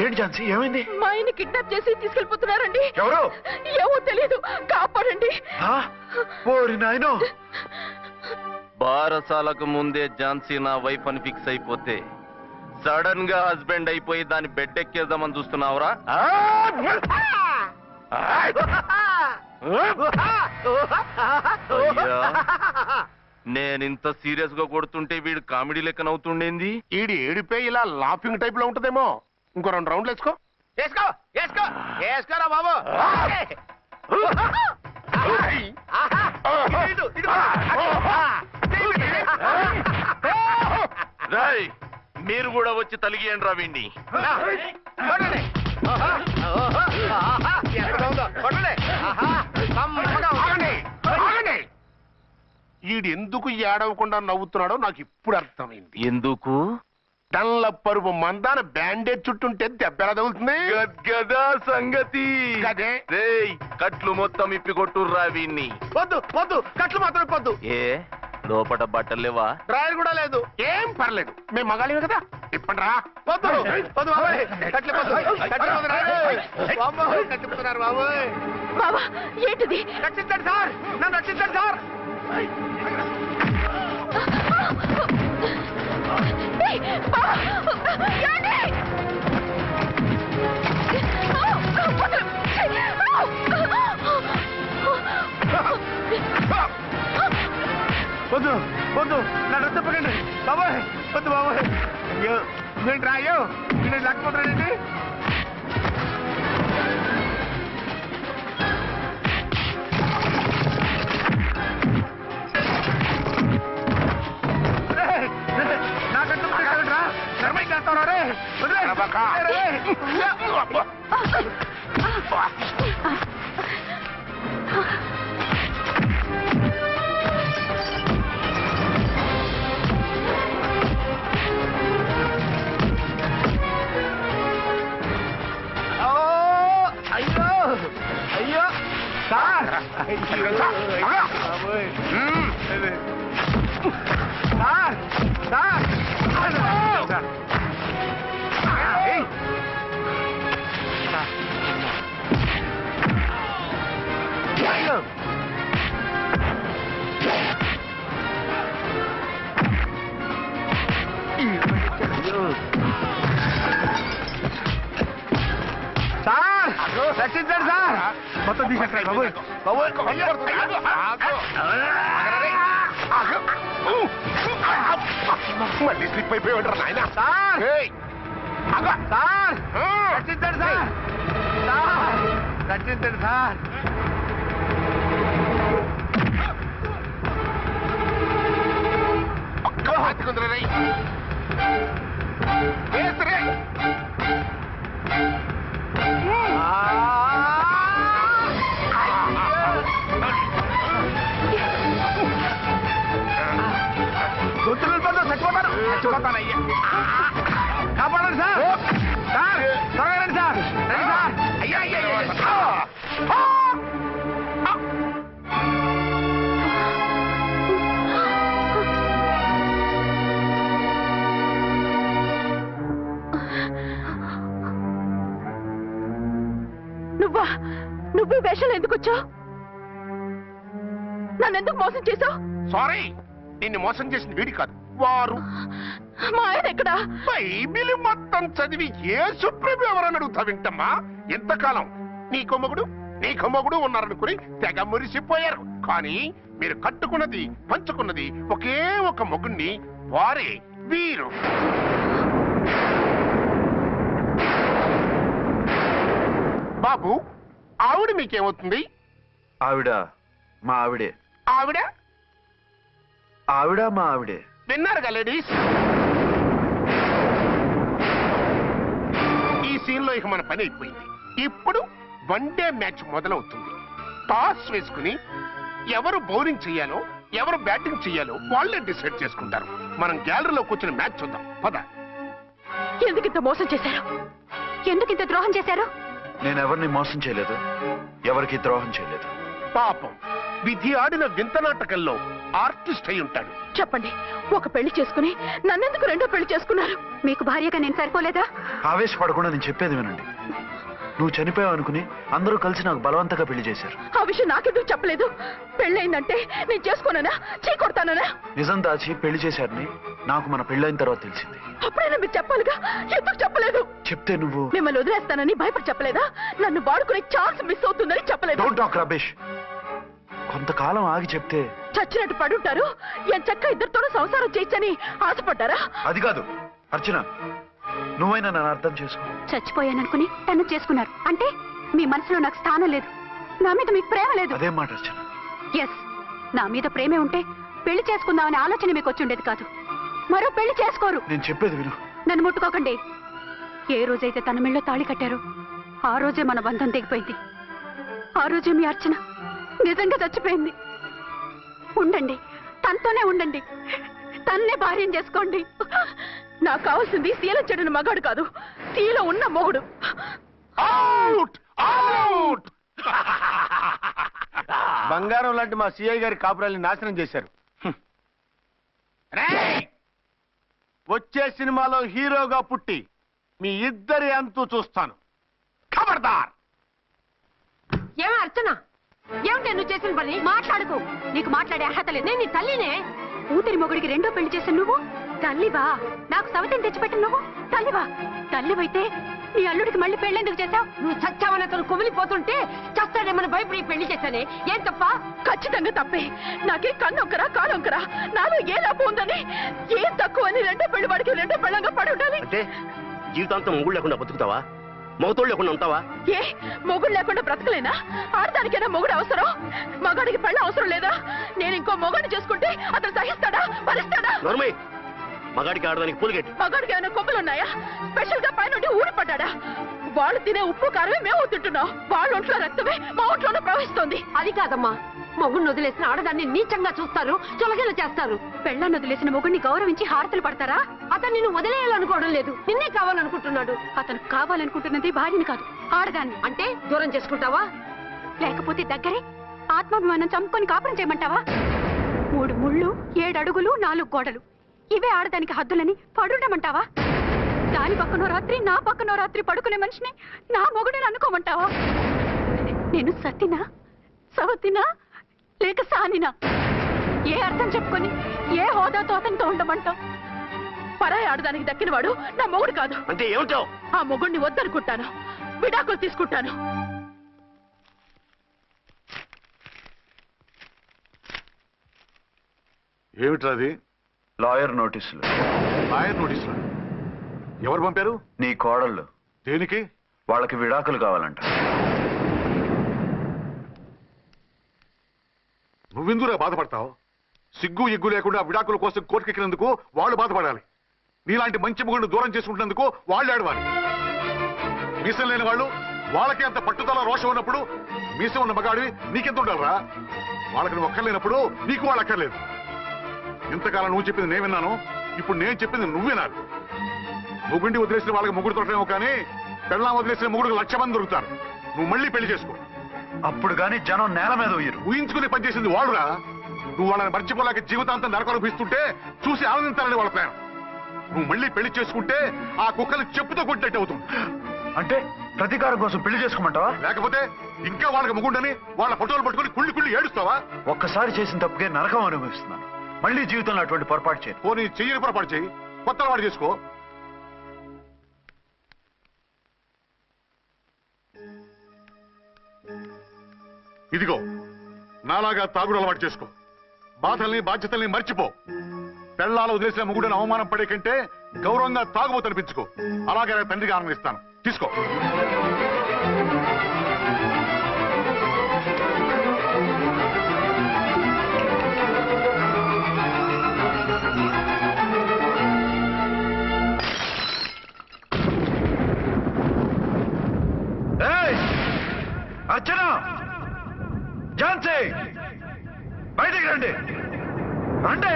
ఏంటి ఝాన్సీ, ఏమైంది? మా ఆయన కిడ్నాప్ చేసి తీసుకెళ్ళిపోతున్నారండి. ఎవరు? ఏమో తెలియదు, కాపాడండి. ఓరి నాయనో. బారసాలకు ముందే ఝాన్సీ నా వైఫ్ అని ఫిక్స్ అయిపోతే సడన్ గా హస్బెండ్ అయిపోయి దాన్ని బెడ్ ఎక్కేద్దామని చూస్తున్నావురా? నేనింత సీరియస్ గా కొడుతుంటే వీడు కామెడీ లెక్క నవ్వుతుండేంది. ఈడి ఏడిపే ఇలా లాఫింగ్ టైప్ లో ఉంటదేమో. ఇంకో 2 రౌండ్లు వేసుకో. వేసుకో వేసుకో వేసుకోరా బాబు. రాయ్, మీరు కూడా వచ్చి తలిగియండి రా వీణ్ణి. ఈడు ఎందుకు ఏడవకుండా నవ్వుతున్నాడో నాకు ఇప్పుడు అర్థమైంది. ఎందుకు? డల్ల పరుపు మందాన బ్యాండేజ్ చుట్టుంటే దెబ్బెలా తగులుతుంది గదా సంగతి. అదే రేయ్, కట్లు మొత్తం ఇప్పి కొట్టుర్రా వీణ్ణి. వద్దు వద్దు, కట్లు మాత్రం ఇప్పొద్దు. ఏ లోపట బట్టలు లేవా? డ్రాయర్ కూడా లేదు. ఏం పర్లేదు, మేము మగాలిమే కదా. ఇప్పండి రా. వద్దు వద్దు బాబాయ్, కట్లు వద్దు. కట్లు వద్దు రాయ్. బాబాయ్, కట్లు పోతున్నారు బాబాయ్. బాబా ఏంటిది? రక్షించండి సార్, నన్ను రక్షించండి సార్. వద్దు వద్దు, నన్ను చెప్పకండి బాబాయ్. వద్దు బాబాయ్. అయ్యో నేను రాయో, నేను లేకపోతానండి. నాకంటే రా, నర్మై చేస్తావు రే. అయ్యో అయ్యో సార్, సార్ సార్ సార్, రక్షించండి సార్. మొత్తం తీసేస్తాయి బాబోయ్. బాబోయ్ మళ్ళీ స్లిప్ అయిపోయాడు నాయన. సార్ సార్, రక్షించండి సార్. సార్ రక్షించండి సార్. హత్తుకుందరు రై. గొంతులు చచ్చిపోతాను. చచ్చిపోతానయ్యా, కాపాడండి సార్. సార్ నువ్వు ఈ వేషాలు ఎందుకు వచ్చావు? నన్నెందుకు మోసం చేశావు? సారీ, నిన్ను మోసం చేసిన వీడి కాదు, వారు. మా ఆయన ఎక్కడా? బైబిల్ మొత్తం చదివి ఏ సుప్రీం ఎవరని అడుగుతా వింటమ్మా. ఎంతకాలం నీ కొమ్మగుడు ఉన్నారనుకుని తెగ మురిసిపోయారు. కానీ మీరు కట్టుకున్నది పంచుకున్నది ఒకే ఒక మొగుణ్ణి, వారే వీరు. బాబు, ఆవిడ మీకేమవుతుంది? ఆవిడ మా ఆవిడే. ఆవిడ ఆవిడ మా ఆవిడే. విన్నారుగా లేడీస్, ఈ సీన్ లో ఇక మన పని అయిపోయింది. ఇప్పుడు వన్డే మ్యాచ్ మొదలవుతుంది. టాస్ వేసుకుని ఎవరు బౌలింగ్ చెయ్యాలో ఎవరు బ్యాటింగ్ చెయ్యాలో వాళ్ళే డిసైడ్ చేసుకుంటారు. మనం గ్యాలరీలో కూర్చుని మ్యాచ్ చూద్దాం, పద. ఎందుకింత మోసం చేశారు? ఎందుకింత ద్రోహం చేశారు? నేను ఎవరిని మోసం చేయలేదు, ఎవరికి ద్రోహం చేయలేదు. పాపం, విధి ఆడిన వింత నాటకంలో ఆర్టిస్ట్ అయి ఉంటాడు. చెప్పండి, ఒక పెళ్లి చేసుకుని నన్నెందుకు రెండో పెళ్లి చేసుకున్నారు? మీకు భార్యగా నేను సరిపోలేదా? ఆవేశపడకుండా నేను చెప్పేది వినండి. నువ్వు చనిపోయావు అనుకుని అందరూ కలిసి నాకు బలవంతంగా పెళ్లి చేశారు. ఆ విషయం నాకెందుకు చెప్పలేదు? పెళ్ళయిందంటే నేను చేసుకోనన్నా, చీకొడతానన్నా? నిజం దాచి పెళ్లి చేశారని నాకు మన పెళ్ళైన తర్వాత తెలిసింది. అప్పుడైనా మీరు చెప్పాలిగా, ఎందుకు చెప్పలేదు? చెప్తే నువ్వు మిమ్మల్ని వదిలేస్తానని భయపడి చెప్పలేదా? నన్ను వాడుకునే ఛాన్స్ మిస్ అవుతుందని చెప్పలేదు? Don't talk Ramesh. కొంతకాలం ఆగి చెప్తే చచ్చినట్టు పడుంటారు. ఎంచక్క ఇద్దరితోనూ సంసారం చేయొచ్చని ఆశపడ్డారా? అది కాదు అర్చన, నువ్వైనా నన్ను అర్థం చేసుకో. చచ్చిపోయాననుకుని తను చేసుకున్నారు అంటే మీ మనసులో నాకు స్థానం లేదు, నా మీద మీకు ప్రేమ లేదు. అదేం మాట అర్చన? ఎస్, నా మీద ప్రేమే ఉంటే పెళ్లి చేసుకుందామనే ఆలోచన మీకు వచ్చి ఉండేది కాదు. మరో పెళ్లి చేసుకోరు. నేను చెప్పేది విను. నన్ను ముట్టుకోకండి. ఏ రోజైతే తన మెళ్ళో తాళి కట్టారో ఆ రోజే మన బంధం తెగిపోయింది. ఆ రోజే మీ అర్చన నిజంగా చచ్చిపోయింది. ఉండండి, తనతోనే ఉండండి, తన్నే భార్యం చేసుకోండి. నాకు కావాల్సింది శీలం చెడిన మగాడు కాదు, శీలం ఉన్న మొగుడు. Out out. బంగారం లాంటి మా సిఐ గారి కాపురాల్ని నాశనం చేశారు. రేయ్! వచ్చే సినిమాలో హీరోగా పుట్టి మీ ఇద్దరి అంతు చూస్తాను. ఖబర్దార్. ఏమ అర్చన, ఏమిటి నువ్వు చేసిన పని? మాట్లాడుకో, నీకు మాట్లాడే అర్హత లేదు. నేను నీ తల్లినే. కూతురి మొగుడికి రెండో పెళ్లి చేసిన నువ్వు తల్లివా? నాకు సవతిని తెచ్చిపెట్టిన నువ్వు తల్లివా? తల్లివైతే నీ అల్లుడికి మళ్ళీ పెళ్ళెందుకు చేశావు? నువ్వు చచ్చావని అతను కుమిలిపోతుంటే చస్తాడేమని భయపడి పెళ్లి చేశానే. ఏం తప్ప? ఖచ్చితంగా తప్పే. నాకే కన్నొక్కరా కాలొక్కరా, నాలో ఏ లాభం ఉందని, ఏం తక్కువ అని రెండో పెళ్లి వాడికి రెండో పెళ్ళంగా పడి ఉండాలి. అంటే జీవితాంతం మొగుడు లేకుండా బతుకుతావా? మొగతోడు లేకుండా ఉంటావా? ఏ మొగుడు లేకుండా బ్రతకలేనా? ఆడదానికైనా మొగుడు అవసరం, మగాడికి పెళ్ళ అవసరం లేదా? నేను ఇంకో మొగాడిని చేసుకుంటే అతను సహిస్తాడా, భరిస్తాడా? నోర్మై, మగాడికి ఆడదానికి పూలిగెట్టి. మగాడికి ఏమైనా కొమ్ములున్నాయా? స్పెషల్ గా పైనుండి ఊడి పడ్డాడా? వాళ్ళు తినే ఉప్పు కారమే మేము తింటున్నాం. వాళ్ళ ఒంట్లో రక్తమే మా ఒంట్లోనే ప్రవహిస్తోంది. అది కాదమ్మా, మొగుడిని వదిలేసిన ఆడదాన్ని నీచంగా చూస్తారు, చులకన చేస్తారు. పెళ్ళాన్ని వదిలేసిన మొగుడిని గౌరవించి హారతలు పడతారా? అతను నిన్ను వదిలేయాలనుకోవడం లేదు, నిన్నే కావాలనుకుంటున్నాడు. అతను కావాలనుకుంటున్నది భార్యని కాదు, ఆడదాన్ని. అంటే దూరం చేసుకుంటావా? లేకపోతే దగ్గరే ఆత్మాభిమానం చంపుకొని కాపురం చేయమంటావా? 3 ముళ్ళు 7 అడుగులు 4 గోడలు, ఇవే ఆడదానికి హద్దులని పడుండమంటావా? దాని పక్కనో రాత్రి నా పక్కనో రాత్రి పడుకునే మనిషిని నా మొగుడిని అనుకోమంటావా? నేను సతినా, సవతినా, లేక సానినా? ఏ అర్థం చెప్పుకొని ఏ హోదాతో అతనితో ఉండమంటావు? పరాయి ఆడదానికి దక్కినవాడు నా మొగుడు కాదు. అంటే ఏమిటావు? ఆ మొగుడిని వద్దనుకుంటాను, విడాకులు తీసుకుంటాను. ఏమిట్రాది? లాయర్ నోటీసులు. లాయర్ నోటీసులు ఎవరు పంపారు? నీ కోడళ్ళు. దేనికి? వాళ్ళకి విడాకులు కావాలంట. నువ్వెందుకురా బాధపడతావు? సిగ్గు ఎగ్గు లేకుండా విడాకుల కోసం కోర్టుకెక్కినందుకు వాళ్ళు బాధపడాలి. నీలాంటి మంచి మొగుడిని దూరం చేసుకుంటున్నందుకు వాళ్ళు ఏడవాలి. మీసం లేని వాళ్ళు, వాళ్ళకి అంత పట్టుదల రోషం ఉన్నప్పుడు మీసం ఉన్న మగాడివి నీకెంత ఉండాలరా? వాళ్ళకి నువ్వు అక్కర్లేనప్పుడు నీకు వాళ్ళు అక్కర్లేదు. ఇంతకాలం నువ్వు చెప్పింది నేను విన్నాను, ఇప్పుడు నేను చెప్పింది నువ్వు వినాలి. మొగుడిని వదిలేసిన వాళ్ళకి మొగుడు దొరకలేమో కానీ పెళ్ళాం వదిలేసిన మొగుడికి 1,00,000 మంది దొరుకుతారు. నువ్వు మళ్ళీ పెళ్లి చేసుకో. అప్పుడు గాని జనం నేల మీద ఉయ్యరు. ఊహించుకుని పనిచేసింది వాళ్ళురా. నువ్వు వాళ్ళని మర్చిపోలేక జీవితాంతం నరకం అనిపిస్తుంటే చూసి ఆనందించాలని వాళ్ళ ప్లాన్. నువ్వు మళ్ళీ పెళ్లి చేసుకుంటే ఆ కుక్కలు చెప్పుతో కొట్టినట్టు అవుతుంది. అంటే ప్రతీకారం కోసం పెళ్లి చేసుకోమంటావా? లేకపోతే ఇంకా వాళ్ళకి ముగుండని వాళ్ళ ఫోటోలు పట్టుకుని కుళ్ళి కుళ్ళి ఏడుస్తావా? ఒక్కసారి చేసిన తప్పుకే నరకం అనుభవిస్తున్నాను. మళ్ళీ జీవితంలో అటువంటి పొరపాటు చేయను. పోనీ చెయ్యని పొరపాటు చెయ్యి, కొత్త వాడు చేసుకో. ఇదిగో నాలాగా తాగుడు అలవాటు చేసుకో. బాధల్ని బాధ్యతల్ని మర్చిపో. పెళ్ళాలు వదిలేసిన ముగుడని అవమానం పడే కంటే గౌరవంగా తాగుబోతు అనిపించుకో. అలాగే తండ్రిగా ఆనందిస్తాను. తీసుకో. అర్చన, ఝాన్సీ, బయటికి రండి. రండి.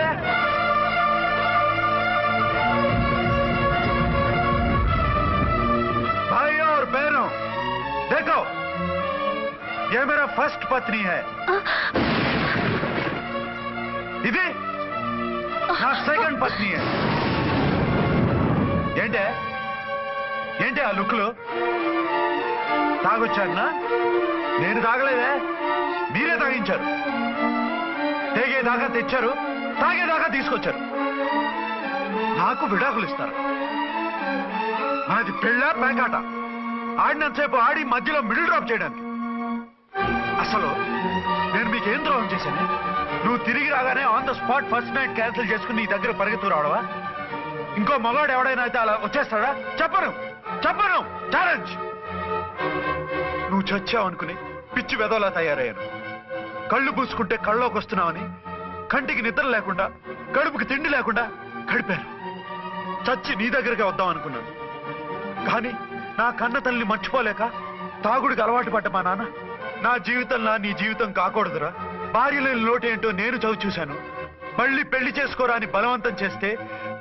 भाई और बहनों, देखो ये मेरा फर्स्ट पत्नी है. ఇది నా సెకండ్ పత్ని. ఏంటి ఆ లుక్లు? తాగొచ్చానా? నేను తాగలేదే, మీరే తాగించారు. తేగేదాకా తెచ్చారు, తాగేదాకా తీసుకొచ్చారు. నాకు విడాకులు ఇస్తారు. నాది పెళ్ళా పేకాట? ఆడినంతసేపు ఆడి మధ్యలో మిడిల్ డ్రాప్ చేయడానికి. అసలు నేను మీకేం ద్రోహం చేశాను? నువ్వు తిరిగి రాగానే on the spot first night cancel చేసుకుని నీ దగ్గర పరిగెత్తు రావడవా? ఇంకో మగాడు ఎవడైనా అయితే అలా వచ్చేస్తాడా? చెప్పను ఛాలెంజ్. నువ్వు చచ్చావు అనుకుని పిచ్చి వెదవలా తయారయ్యాను. కళ్ళు పూసుకుంటే కళ్ళలోకి వస్తున్నావని కంటికి నిద్ర లేకుండా కడుపుకి తిండి లేకుండా గడిపాను. చచ్చి నీ దగ్గరగా వద్దాం అనుకున్నాను. కానీ నా కన్న తల్లిని మర్చిపోలేక తాగుడికి అలవాటు పడ్డ మా నాన్న నా జీవితంలా నీ జీవితం కాకూడదురా, భార్య లేని లోటేంటో నేను చవి చూశాను, మళ్ళీ పెళ్లి చేసుకోరా అని బలవంతం చేస్తే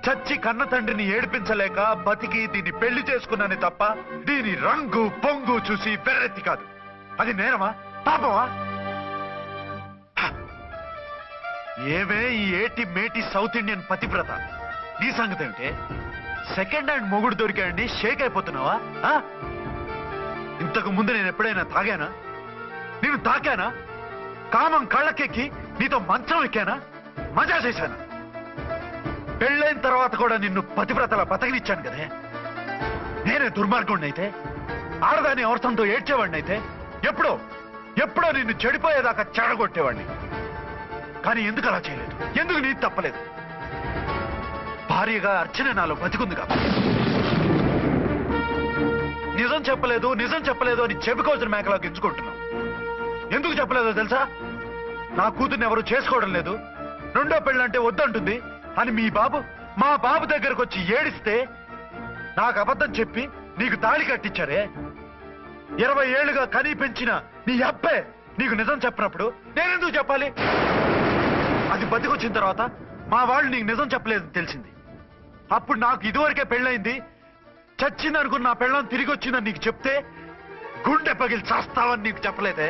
చచ్చి కన్న తండ్రిని ఏడిపించలేక బతికి దీన్ని పెళ్లి చేసుకున్నానే తప్ప దీని రంగు పొంగు చూసి పెర్రెత్తి కాదు. అది నేరమా, పాపమా? ఏమే ఈ ఏటి మేటి సౌత్ ఇండియన్ పతివ్రత, నీ సంగతి ఏమిటే? సెకండ్ హ్యాండ్ మొగుడు దొరికాయండి షేక్ అయిపోతున్నావా? ఇంతకు ముందు నేను ఎప్పుడైనా తాగానా? నేను తాకానా? కామం కళ్ళకెక్కి నీతో మంచం ఎక్కానా? మజా చేశానా? పెళ్ళైన తర్వాత కూడా నిన్ను పతివ్రతలా బతకనిచ్చాను కదే. నేనే దుర్మార్గుడిని అయితే, ఆడదాన్ని అవసరంతో ఏడ్చేవాడిని అయితే ఎప్పుడో నిన్ను చెడిపోయేదాకా చెడగొట్టేవాడిని. కానీ ఎందుకు అలా చేయలేదు? ఎందుకు నీది తప్పలేదు? భార్యగా అర్చన నాలో బతికుంది కాబట్టి. నిజం చెప్పలేదు అని చెప్పుకోవాల్సిన మేకలా గించుకుంటున్నావు. ఎందుకు చెప్పలేదో తెలుసా? నా కూతుర్ని ఎవరు చేసుకోవడం లేదు, రెండో పెళ్ళంటే వద్దంటుంది అని మా బాబు దగ్గరకు వచ్చి ఏడిస్తే నాకు అబద్ధం చెప్పి నీకు తాళి కట్టించారే. 20 ఏళ్లుగా కనీ పెంచిన నీ అబ్బే నీకు నిజం చెప్పినప్పుడు నేనెందుకు చెప్పాలి? అది బతికొచ్చిన తర్వాత మా వాళ్ళు నీకు నిజం చెప్పలేదని తెలిసింది. అప్పుడు నాకు ఇదివరకే పెళ్ళయింది, చచ్చింది అనుకున్న నా పెళ్ళం తిరిగి వచ్చిందని నీకు చెప్తే గుండె పగిలి చేస్తావని నీకు చెప్పలేదే.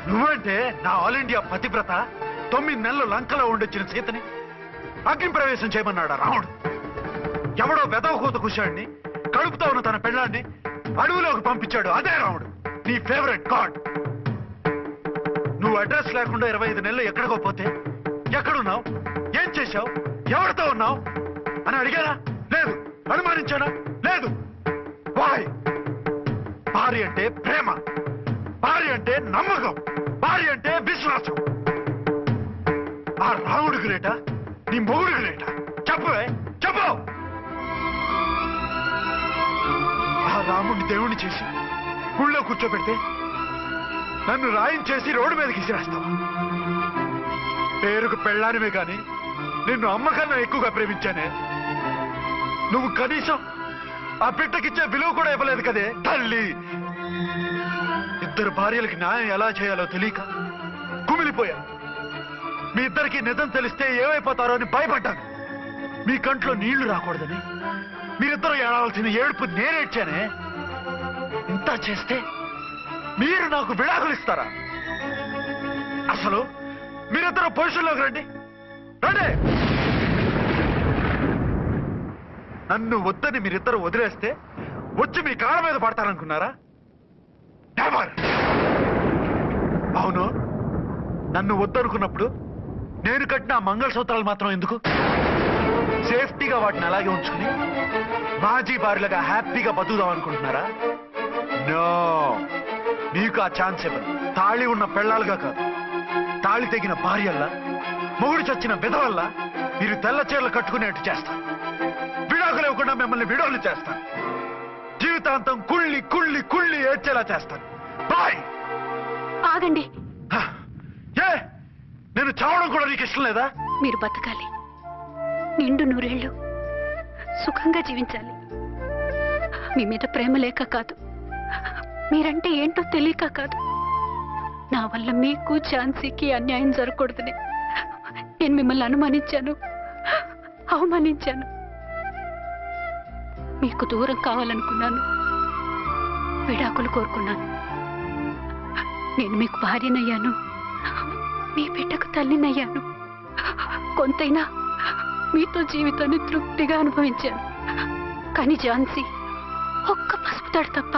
నువ్వంటే నా ఆల్ ఇండియా పతివ్రత 9 నెలలు లంకలో ఉండొచ్చిన సీతని అగ్ని ప్రవేశం చేయమన్నాడా రాముడు? ఎవడో వెదవ కూత కుషాడిని కడుపుతో ఉన్న తన పెళ్ళాన్ని అడవులోకి పంపించాడు అదే రాముడు, నీ ఫేవరెట్ గాడ్. నువ్వు అడ్రస్ లేకుండా 25 నెలలు ఎక్కడికో పోతే ఎక్కడున్నావు, ఏం చేశావు, ఎవరితో ఉన్నావు అని అడిగానా? లేదు. అనుమానించానా? లేదు. వాయ్? భార్య అంటే ప్రేమ, భార్య అంటే నమ్మకం, భార్య అంటే విశ్వాసం. ఆ రాముడు గ్రేటా, నీ మొగుడు గ్రేటా? చెప్పవే, చెప్పు. ఆ రాముడిని దేవుణ్ణి చేసి గుళ్ళో కూర్చోబెడితే నన్ను రాయించేసి రోడ్డు మీదకి విసిరేస్తావా? పేరుకు పెళ్ళానివే గాని నిన్ను అమ్మకన్నా ఎక్కువగా ప్రేమించానే. నువ్వు కనీసం ఆ బిడ్డకిచ్చే విలువ కూడా ఇవ్వలేదు కదే తల్లి. 2 భార్యలకి న్యాయం ఎలా చేయాలో తెలియక కుమిలిపోయా. మీ ఇద్దరికి నిజం తెలిస్తే ఏమైపోతారో అని భయపడ్డాను. మీ కంట్లో నీళ్లు రాకూడదని మీరిద్దరూ ఏడవలసిన ఏడుపు నేనేడ్చానే. ఇంత చేస్తే మీరు నాకు విడాకులు ఇస్తారా? అసలు మీరిద్దరూ పొజిషన్లోకి రండి. నన్ను వద్దని మీరిద్దరు వదిలేస్తే వచ్చి మీ కాళ్ళ మీద పడతారనుకున్నారా? నెవర్. అవును, నన్ను వద్దనుకున్నప్పుడు నేను కట్టిన మంగళసూత్రాలు మాత్రం ఎందుకు? సేఫ్టీగా వాటిని అలాగే ఉంచుకుని మాజీ భార్యలుగా హ్యాపీగా బతుకుదాం అనుకుంటున్నారా? నో, మీకు ఆ ఛాన్స్ ఇవ్వను. తాళి ఉన్న పెళ్ళాలుగా కాదు, తాళి తెగిన భార్యల్లా, మొగుడు చచ్చిన విధవల్లా మీరు తెల్ల చీరలు కట్టుకునేట్టు చేస్తాను. విడాకులు ఇవ్వకుండా మిమ్మల్ని విడాకులు చేస్తాను. జీవితాంతం కుళ్ళి కుళ్ళి కుళ్ళి ఏడ్చేలా చేస్తాను. బాయ్. ఆగండి. ఏ, నేను చావడం కూడా నీకు ఇష్టం లేదా? మీరు బతకాలి, నిండు నూరేళ్లు సుఖంగా జీవించాలి. మీ మీద ప్రేమ లేక కాదు, మీరంటే ఏంటో తెలియక కాదు. నా వల్ల మీకు ఝాన్సీకి అన్యాయం జరగకూడదని నేను మిమ్మల్ని అనుమానించాను, అవమానించాను. మీకు దూరం కావాలనుకున్నాను, విడాకులు కోరుకున్నాను. నేను మీకు భార్యనయ్యాను, మీ బిడ్డకు తల్లినయ్యాను. కొంతైనా మీతో జీవితాన్ని తృప్తిగా అనుభవించాను. కానీ ఝాన్సీ ఒక్క పసుపుతాడు తప్ప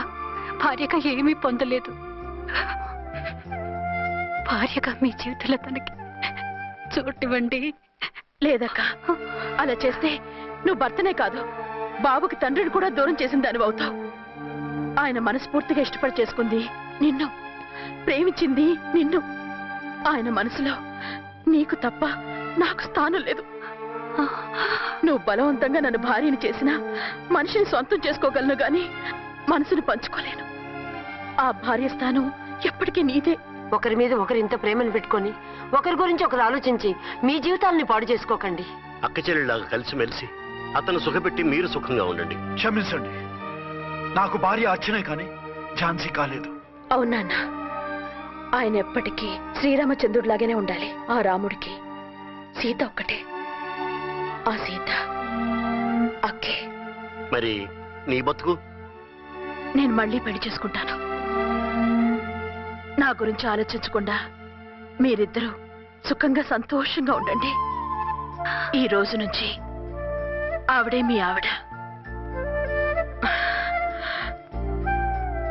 భార్యగా ఏమీ పొందలేదు. భార్యగా మీ జీవితంలో తనకి చోటివ్వండి. లేదక్క, అలా చేస్తే నువ్వు భర్తనే కాదు, బాబుకి తండ్రిని కూడా దూరం చేసిన దానివి అవుతావు. ఆయన మనస్ఫూర్తిగా ఇష్టపడి చేసుకుంది నిన్ను, ప్రేమించింది నిన్ను. ఆయన మనసులో నీకు తప్ప నాకు స్థానం లేదు. నువ్వు బలవంతంగా నన్ను భార్యని చేసినా మనిషిని సొంతం చేసుకోగలను గాని మనసును పంచుకోలేను. ఆ భార్య స్థానం ఎప్పటికీ నీదే. ఒకరి మీద ఒకరు ఇంత ప్రేమను పెట్టుకొని ఒకరి గురించి ఒకరు ఆలోచించి మీ జీవితాలని పాడు చేసుకోకండి. అక్క చెల్లెళ్ళలాగా కలిసిమెలిసి అతను సుఖపెట్టి మీరు సుఖంగా ఉండండి. క్షమించండి, నాకు భార్య అర్చనే కానీ ఝాన్సీ కాలేదు. అవునాన్న, ఆయన ఎప్పటికీ శ్రీరామచంద్రుడిలాగానే ఉండాలి. ఆ రాముడికి సీత ఒక్కటే, ఆ సీత అక్కే. మరి నీ బతుకు? నేను మళ్ళీ పెళ్లి చేసుకుంటాను. నా గురించి ఆలోచించకుండా మీరిద్దరూ సుఖంగా సంతోషంగా ఉండండి. ఈ రోజు నుంచి ఆవిడే మీ ఆవిడ.